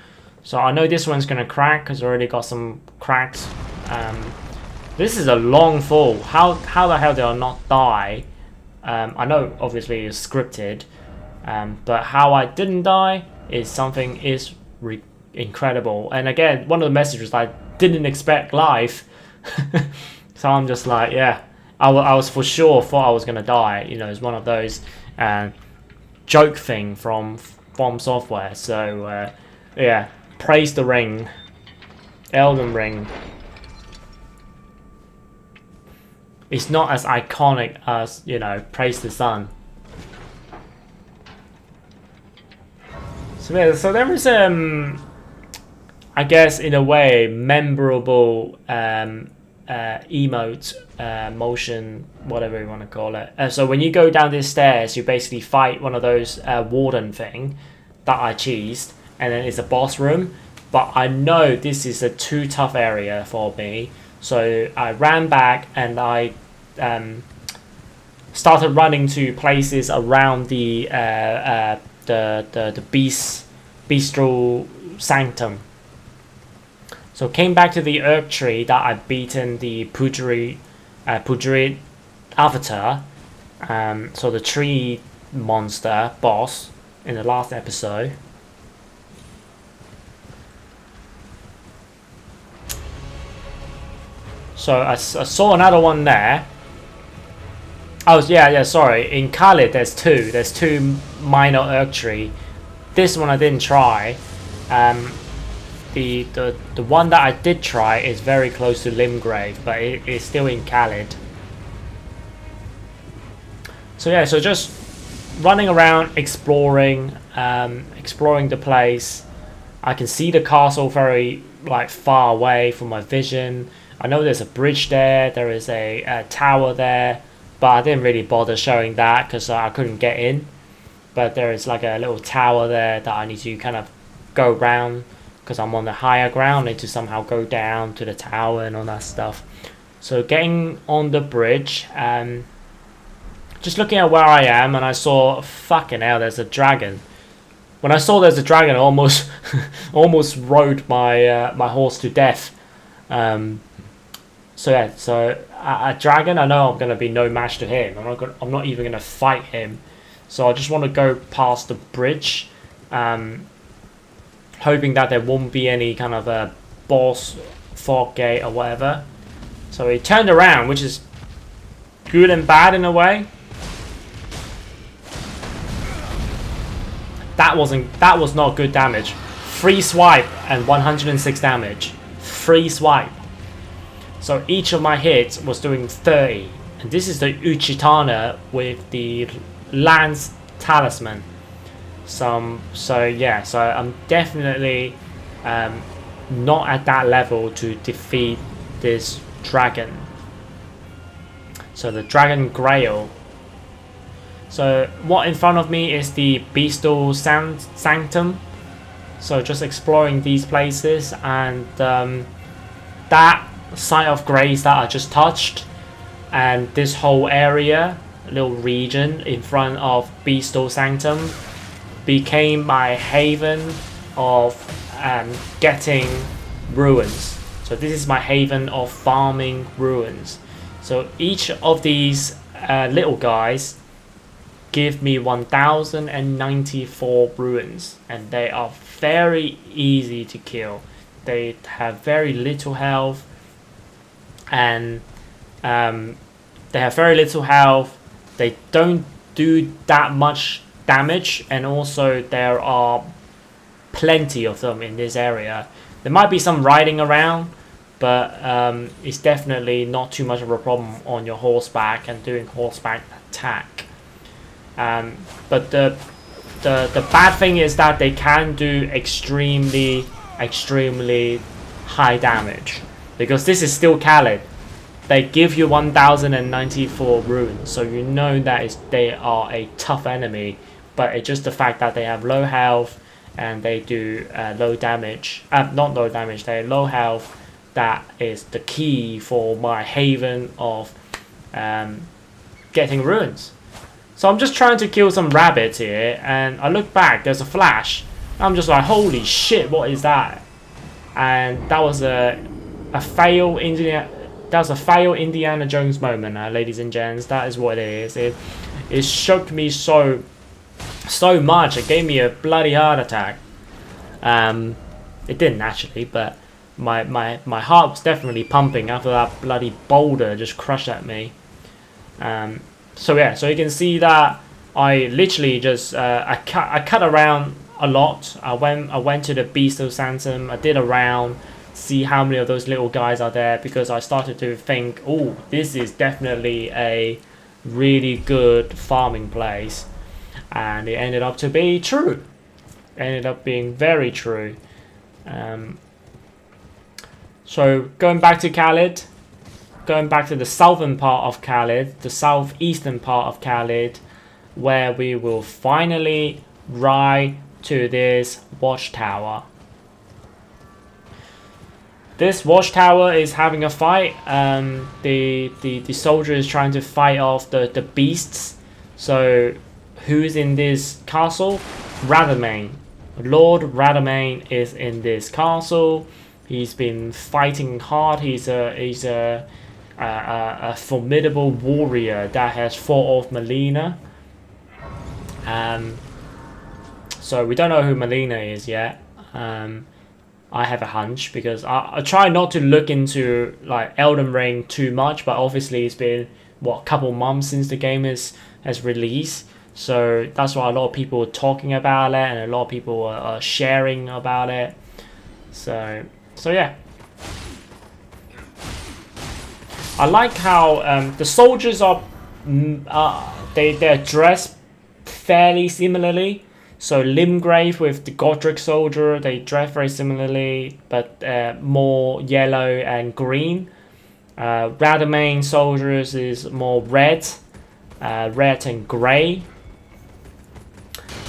A: So I know this one's gonna crack because I already got some cracks. This is a long fall. How the hell did I not die? I know obviously it's scripted, but how I didn't die is something incredible. And again, one of the messages I didn't expect live. So I'm just like, yeah, I was for sure thought I was gonna die. You know, it's one of those joke thing from software. So yeah, praise the ring, Elden Ring. It's not as iconic as, you know, praise the sun. So yeah, so there is I guess in a way memorable emote, motion, whatever you want to call it. So when you go down these stairs, you basically fight one of those warden thing that I cheesed, and then it's a boss room. But I know this is a too tough area for me, so I ran back and I started running to places around the bistro sanctum. So came back to the Erg tree that I'd beaten the Pujari avatar, so the tree monster boss in the last episode. So I saw another one there. Oh yeah, sorry. In Khaled, there's two minor Erg tree. This one I didn't try. The one that I did try is very close to Limgrave, but it is still in Caelid. So yeah, so just running around, exploring the place. I can see the castle very far away from my vision. I know there's a bridge there. There is a tower there, but I didn't really bother showing that because I couldn't get in. But there is like a little tower there that I need to kind of go around. Because I'm on the higher ground, I need to somehow go down to the tower and all that stuff. So getting on the bridge, just looking at where I am, and I saw, fucking hell, there's a dragon. When I saw there's a dragon, I almost rode my my horse to death. So yeah, so a dragon, I know I'm gonna be no match to him. I'm not even gonna fight him. So I just want to go past the bridge. Hoping that there won't be any kind of a boss fog gate or whatever. So he turned around, which is good and bad in a way. That was not good damage. Free swipe and 106 damage. Free swipe. So each of my hits was doing 30. And this is the Uchitana with the Lance Talisman. So yeah, so I'm definitely not at that level to defeat this dragon. So the Dragon Grail. So what in front of me is the Bestial Sanctum. So just exploring these places, and that site of grace that I just touched, and this whole area little region in front of Beastal Sanctum became my haven of getting ruins. So this is my haven of farming ruins. So each of these little guys give me 1094 ruins, and they are very easy to kill. They have very little health, and they don't do that much damage, and also there are plenty of them in this area. There might be some riding around, but it's definitely not too much of a problem on your horseback and doing horseback attack. But the bad thing is that they can do extremely high damage, because this is still Khaled. They give you 1094 runes, so you know that they are a tough enemy, but it's just the fact that they have low health and they do low damage. Not low damage, they have low health. That is the key for my haven of getting runes. So I'm just trying to kill some rabbits here, and I look back, there's a flash. I'm just like, holy shit, what is that? And that was a fail Indiana Jones moment, ladies and gents. That is what it is. It shocked me so much. It gave me a bloody heart attack. It didn't actually, but my heart was definitely pumping after that bloody boulder just crushed at me. So yeah, so you can see that I literally just I cut around a lot. I went to the Beast of Sanctum. I did a round, see how many of those little guys are there, because I started to think, oh, this is definitely a really good farming place, and it ended up to be true. It ended up being very true. So going back to Khaled, going back to the southern part of Khaled, the southeastern part of Khaled, where we will finally ride to this watchtower. This watchtower is having a fight. The soldier is trying to fight off the beasts. So who's in this castle? Radamain. Lord Radamain is in this castle. He's been fighting hard. He's a formidable warrior that has fought off Melina. So we don't know who Melina is yet. I have a hunch, because I try not to look into like Elden Ring too much, but obviously it's been a couple months since the game has released, so that's why a lot of people are talking about it and a lot of people are sharing about it. So yeah, I like how the soldiers are they're dressed fairly similarly. So Limgrave with the Godric soldier, they dress very similarly, but more yellow and green. Radamain soldiers is more red and grey.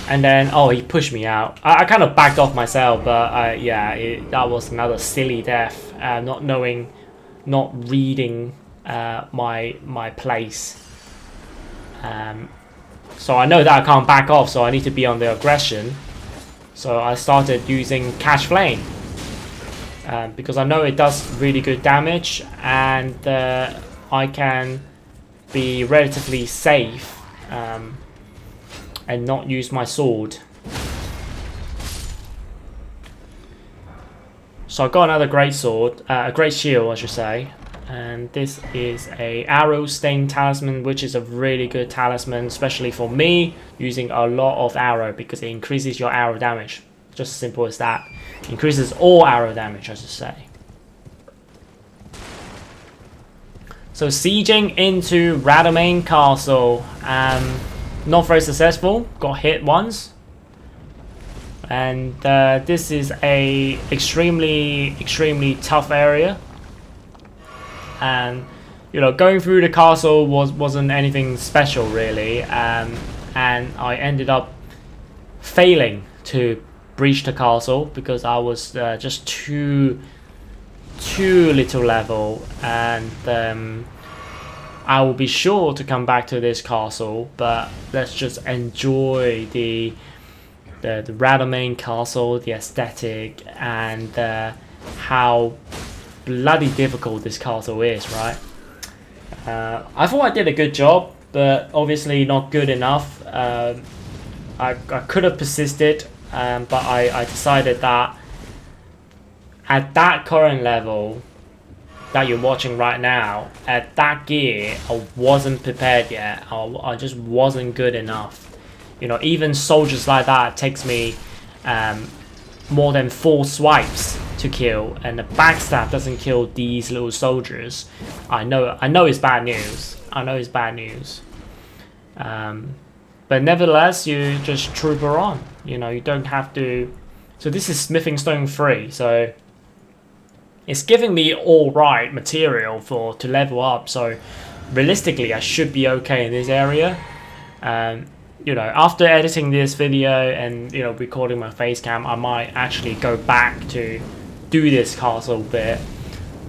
A: And then, oh, he pushed me out. I kind of backed off myself, but yeah, that was another silly death. Not reading my place. So I know that I can't back off, so I need to be on the aggression. So I started using Catch Flame, because I know it does really good damage, and I can be relatively safe and not use my sword. So I got another great sword, a great shield I should say. And this is a arrow stain talisman, which is a really good talisman, especially for me, using a lot of arrow, because it increases your arrow damage. Just as simple as that. Increases all arrow damage, I should say. So sieging into Radamain Castle, not very successful. Got hit once. And this is a extremely tough area. And you know, going through the castle wasn't anything special really, and I ended up failing to breach the castle because I was just too little level, and I will be sure to come back to this castle, but let's just enjoy the Radomain castle, the aesthetic, and how bloody difficult this castle is, right? I thought I did a good job, but obviously not good enough. I could have persisted, but I decided that at that current level that you're watching right now, at that gear, I wasn't prepared yet. I just wasn't good enough. You know, even soldiers like that takes me more than 4 swipes to kill, and the backstab doesn't kill these little soldiers. I know it's bad news. I know it's bad news. But nevertheless, you just trooper on. You know, you don't have to. So this is Smithing Stone 3. So it's giving me all right material to level up. So realistically, I should be okay in this area. You know, after editing this video and, you know, recording my face cam, I might actually go back to do this castle bit.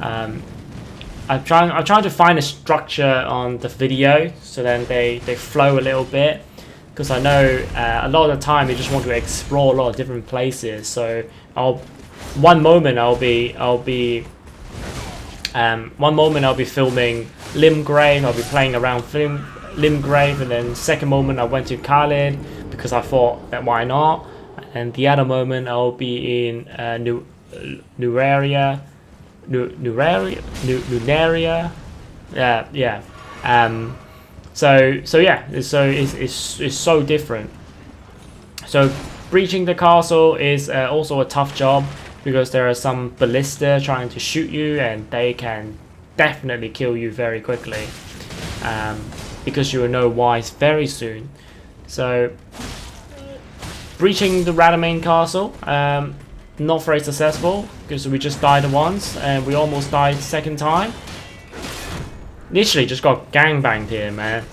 A: I'm trying to find a structure on the video so then they flow a little bit, because I know a lot of the time you just want to explore a lot of different places. So one moment I'll be filming Limgrave. I'll be playing around Limgrave, and then second moment I went to Khaled because I thought that why not, and the other moment I'll be in Nunaria. Yeah. So yeah, it's so different. So breaching the castle is also a tough job, because there are some ballista trying to shoot you, and they can definitely kill you very quickly, because you will know why very soon. So breaching the Radomain castle, not very successful, because we just died once and we almost died second time. Literally just got gangbanged here, man.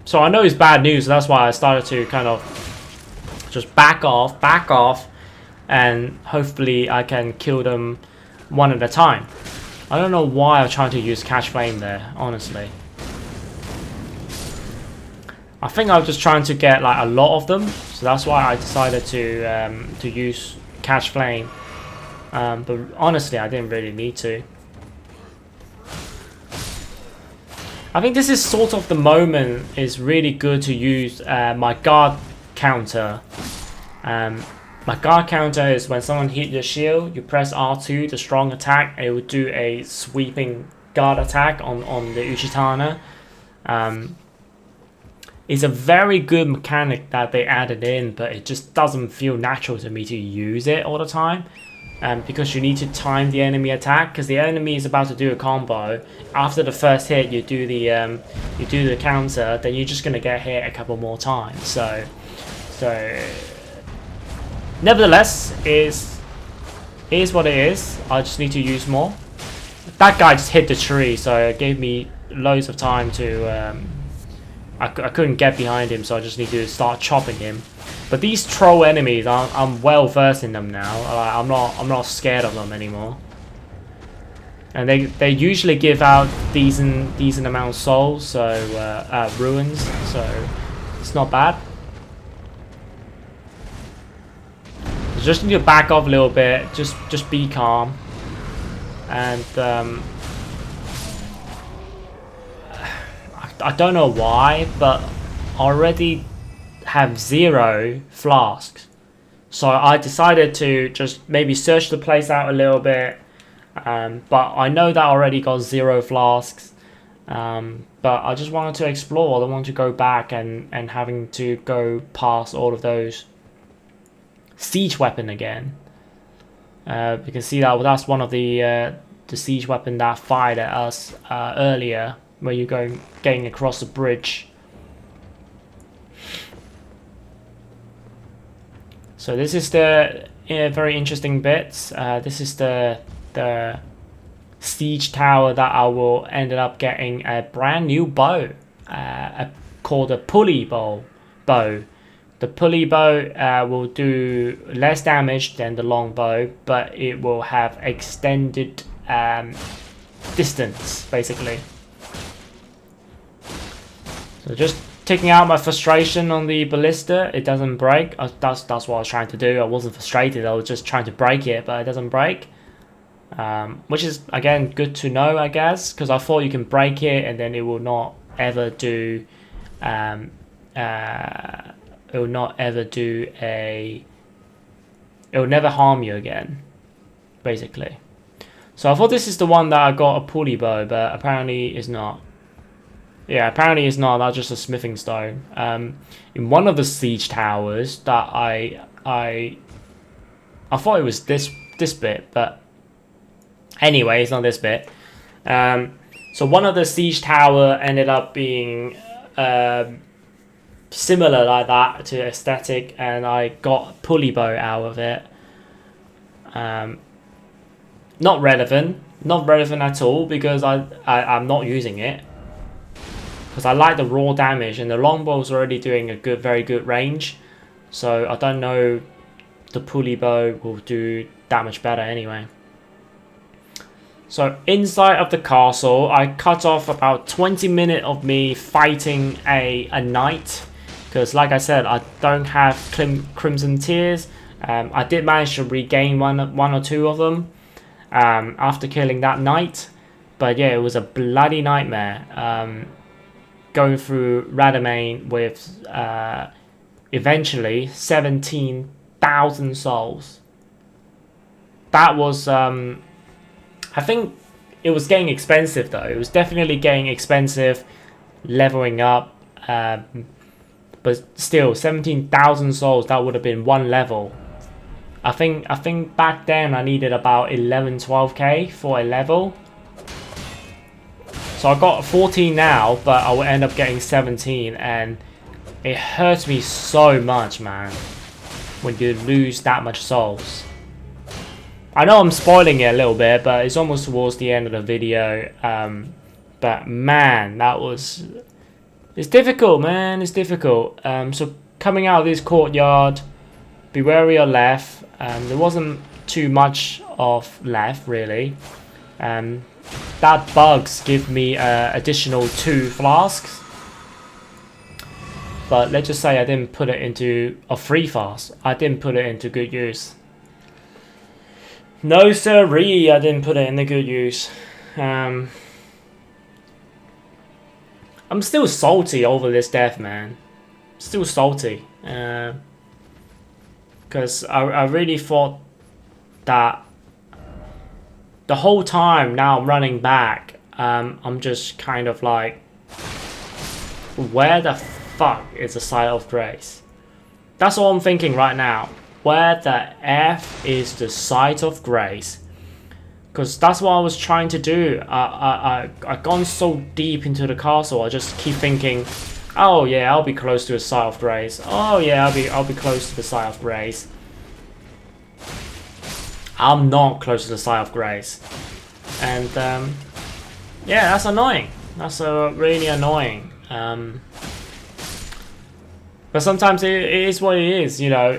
A: So I know it's bad news, so that's why I started to kind of just back off, and hopefully I can kill them one at a time. I don't know why I'm trying to use Catch Flame there, honestly. I think I was just trying to get like a lot of them, so that's why I decided to use Catch Flame. But honestly, I didn't really need to. I think this is sort of the moment it's really good to use my guard counter. My guard counter is when someone hit your shield, you press R2, the strong attack, and it will do a sweeping guard attack on the Uchihtana. It's a very good mechanic that they added in, but it just doesn't feel natural to me to use it all the time. Because you need to time the enemy attack, because the enemy is about to do a combo. After the first hit, you do the counter, then you're just gonna get hit a couple more times. So nevertheless, is what it is. I just need to use more. That guy just hit the tree, so it gave me loads of time to. I couldn't get behind him, so I just need to start chopping him. But these troll enemies, I'm well versed in them now. I'm not scared of them anymore. And they usually give out decent amount of souls, so ruins. So it's not bad. You just need to back off a little bit. Just be calm. And I don't know why, but I already have 0 flasks. So I decided to just maybe search the place out a little bit. But I know that I already got 0 flasks. But I just wanted to explore. I don't want to go back and having to go past all of those siege weapon again. You can see that's one of the siege weapon that fired at us earlier, where you're getting across the bridge. So this is the very interesting bits. This is the siege tower that I will end up getting a brand new bow, called a pulley bow. The pulley bow will do less damage than the long bow, but it will have extended distance, basically. So just taking out my frustration on the ballista. It doesn't break. That's what I was trying to do. I wasn't frustrated. I was just trying to break it, but it doesn't break. Which is, again, good to know, I guess, because I thought you can break it and then it will not ever do it will not ever do it will never harm you again, basically. So I thought this is the one that I got a pulley bow, but apparently it's not. Yeah, apparently it's not. That's just a smithing stone. In one of the siege towers that I thought it was this bit, but anyway, it's not this bit. So one of the siege tower ended up being similar like that to aesthetic, and I got a pulley bow out of it. Not relevant at all, because I'm not using it, because I like the raw damage, and the longbow's already doing a very good range, so I don't know the pulley bow will do that much better anyway. So inside of the castle, I cut off about 20 minutes of me fighting a knight, because like I said, I don't have Crimson Tears. I did manage to regain one or two of them after killing that knight, but yeah, it was a bloody nightmare going through Radamain with eventually 17,000 souls. That was I think it was getting expensive though. It was definitely getting expensive leveling up, but still 17,000 souls, that would have been one level. I think back then I needed about 11-12k for a level. So I got 14 now, but I will end up getting 17, and it hurts me so much, man, when you lose that much souls. I know I'm spoiling it a little bit, but it's almost towards the end of the video. But man, it's difficult, man. It's difficult. So coming out of this courtyard, be wary of left. There wasn't too much of left, really. That bugs give me additional 2 flasks. But let's just say I didn't put it into a 3 flask. I didn't put it into good use. No sirree, I didn't put it in the good use. I'm still salty over this death, man. Still salty. Because I really thought that the whole time now I'm running back, I'm just kind of like, where the fuck is the Site of Grace? That's all I'm thinking right now. Where the F is the Site of Grace? Because that's what I was trying to do. I gone so deep into the castle. I just keep thinking, oh yeah, I'll be close to the Site of Grace. Oh yeah, I'll be close to the Site of Grace. I'm not close to the Site of Grace, and yeah, that's annoying. That's really annoying. But sometimes it is what it is, you know.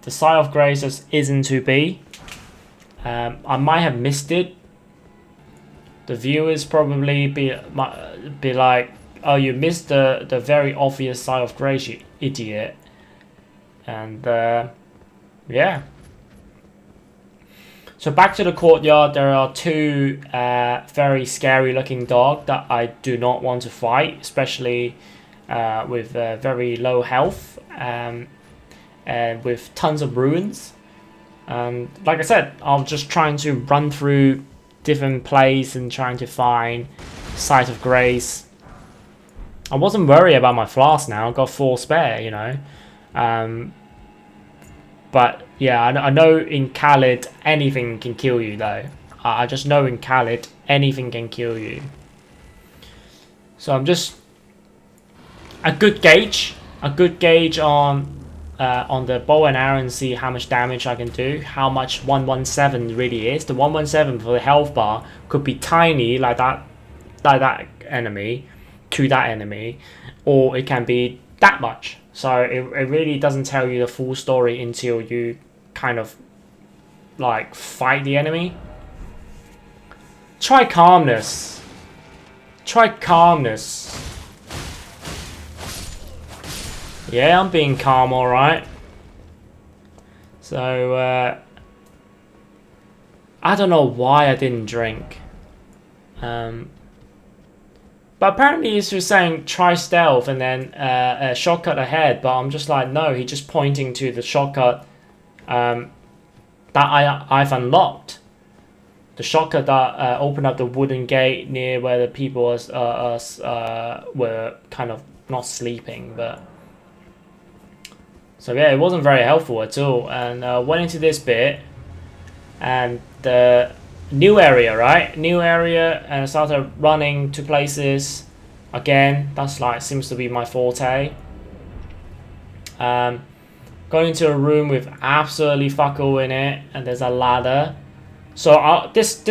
A: The Site of Grace just isn't to be. I might have missed it. The viewers probably be like, "Oh, you missed the very obvious Site of Grace, you idiot." And yeah. So back to the courtyard. There are 2 very scary looking dogs that I do not want to fight, especially with very low health and with tons of ruins. Like I said, I'm just trying to run through different places and trying to find Site of Grace. I wasn't worried about my flask now. I've got 4 spare, you know. But yeah, I know in Khaled anything can kill you though. I just know in Khaled anything can kill you. So I'm just a good gauge on the bow and arrow and see how much damage I can do, how much 117 really is. The 117 for the health bar could be tiny like that enemy to that enemy, or it can be that much. So it really doesn't tell you the full story until you kind of like fight the enemy. Try calmness. Try calmness. Yeah, I'm being calm, alright. So, I don't know why I didn't drink. But apparently he's just saying try stealth and then a shortcut ahead. But I'm just like, no, he's just pointing to the shortcut that I've unlocked. The shortcut that opened up the wooden gate near where the people were kind of not sleeping, but so yeah, it wasn't very helpful at all. And went into this bit and the new area, right? New area, and I started running to places again. That's like seems to be my forte. Going into a room with absolutely fuck all in it, and there's a ladder. So this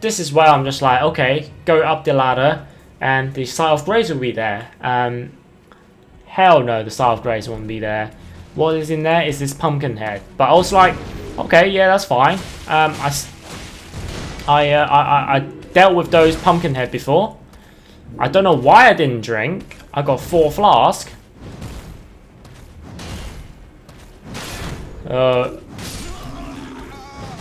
A: is where I'm just like, okay, go up the ladder, and the Site of Grace will be there. Hell no, the Site of Grace won't be there. What is in there is this pumpkin head. But I was like, okay, yeah, that's fine. I dealt with those pumpkin head before. I don't know why I didn't drink. I got 4 flasks.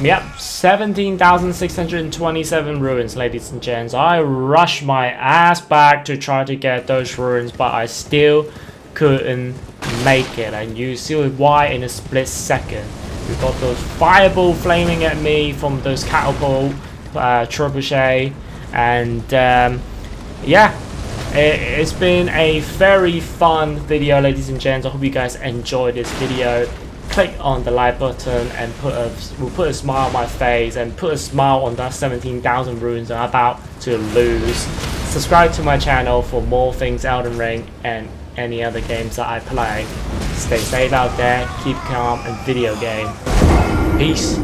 A: Yep, 17,627 ruins, ladies and gents. I rushed my ass back to try to get those ruins, but I still couldn't make it. And you see why in a split second. We got those fireball flaming at me from those catapult, trebuchet, and yeah, it's been a very fun video, ladies and gents. I hope you guys enjoyed this video. Click on the like button and will put a smile on my face and put a smile on that 17,000 runes I'm about to lose. Subscribe to my channel for more things Elden Ring and any other games that I play. Stay safe out there, keep calm, and video game. Peace.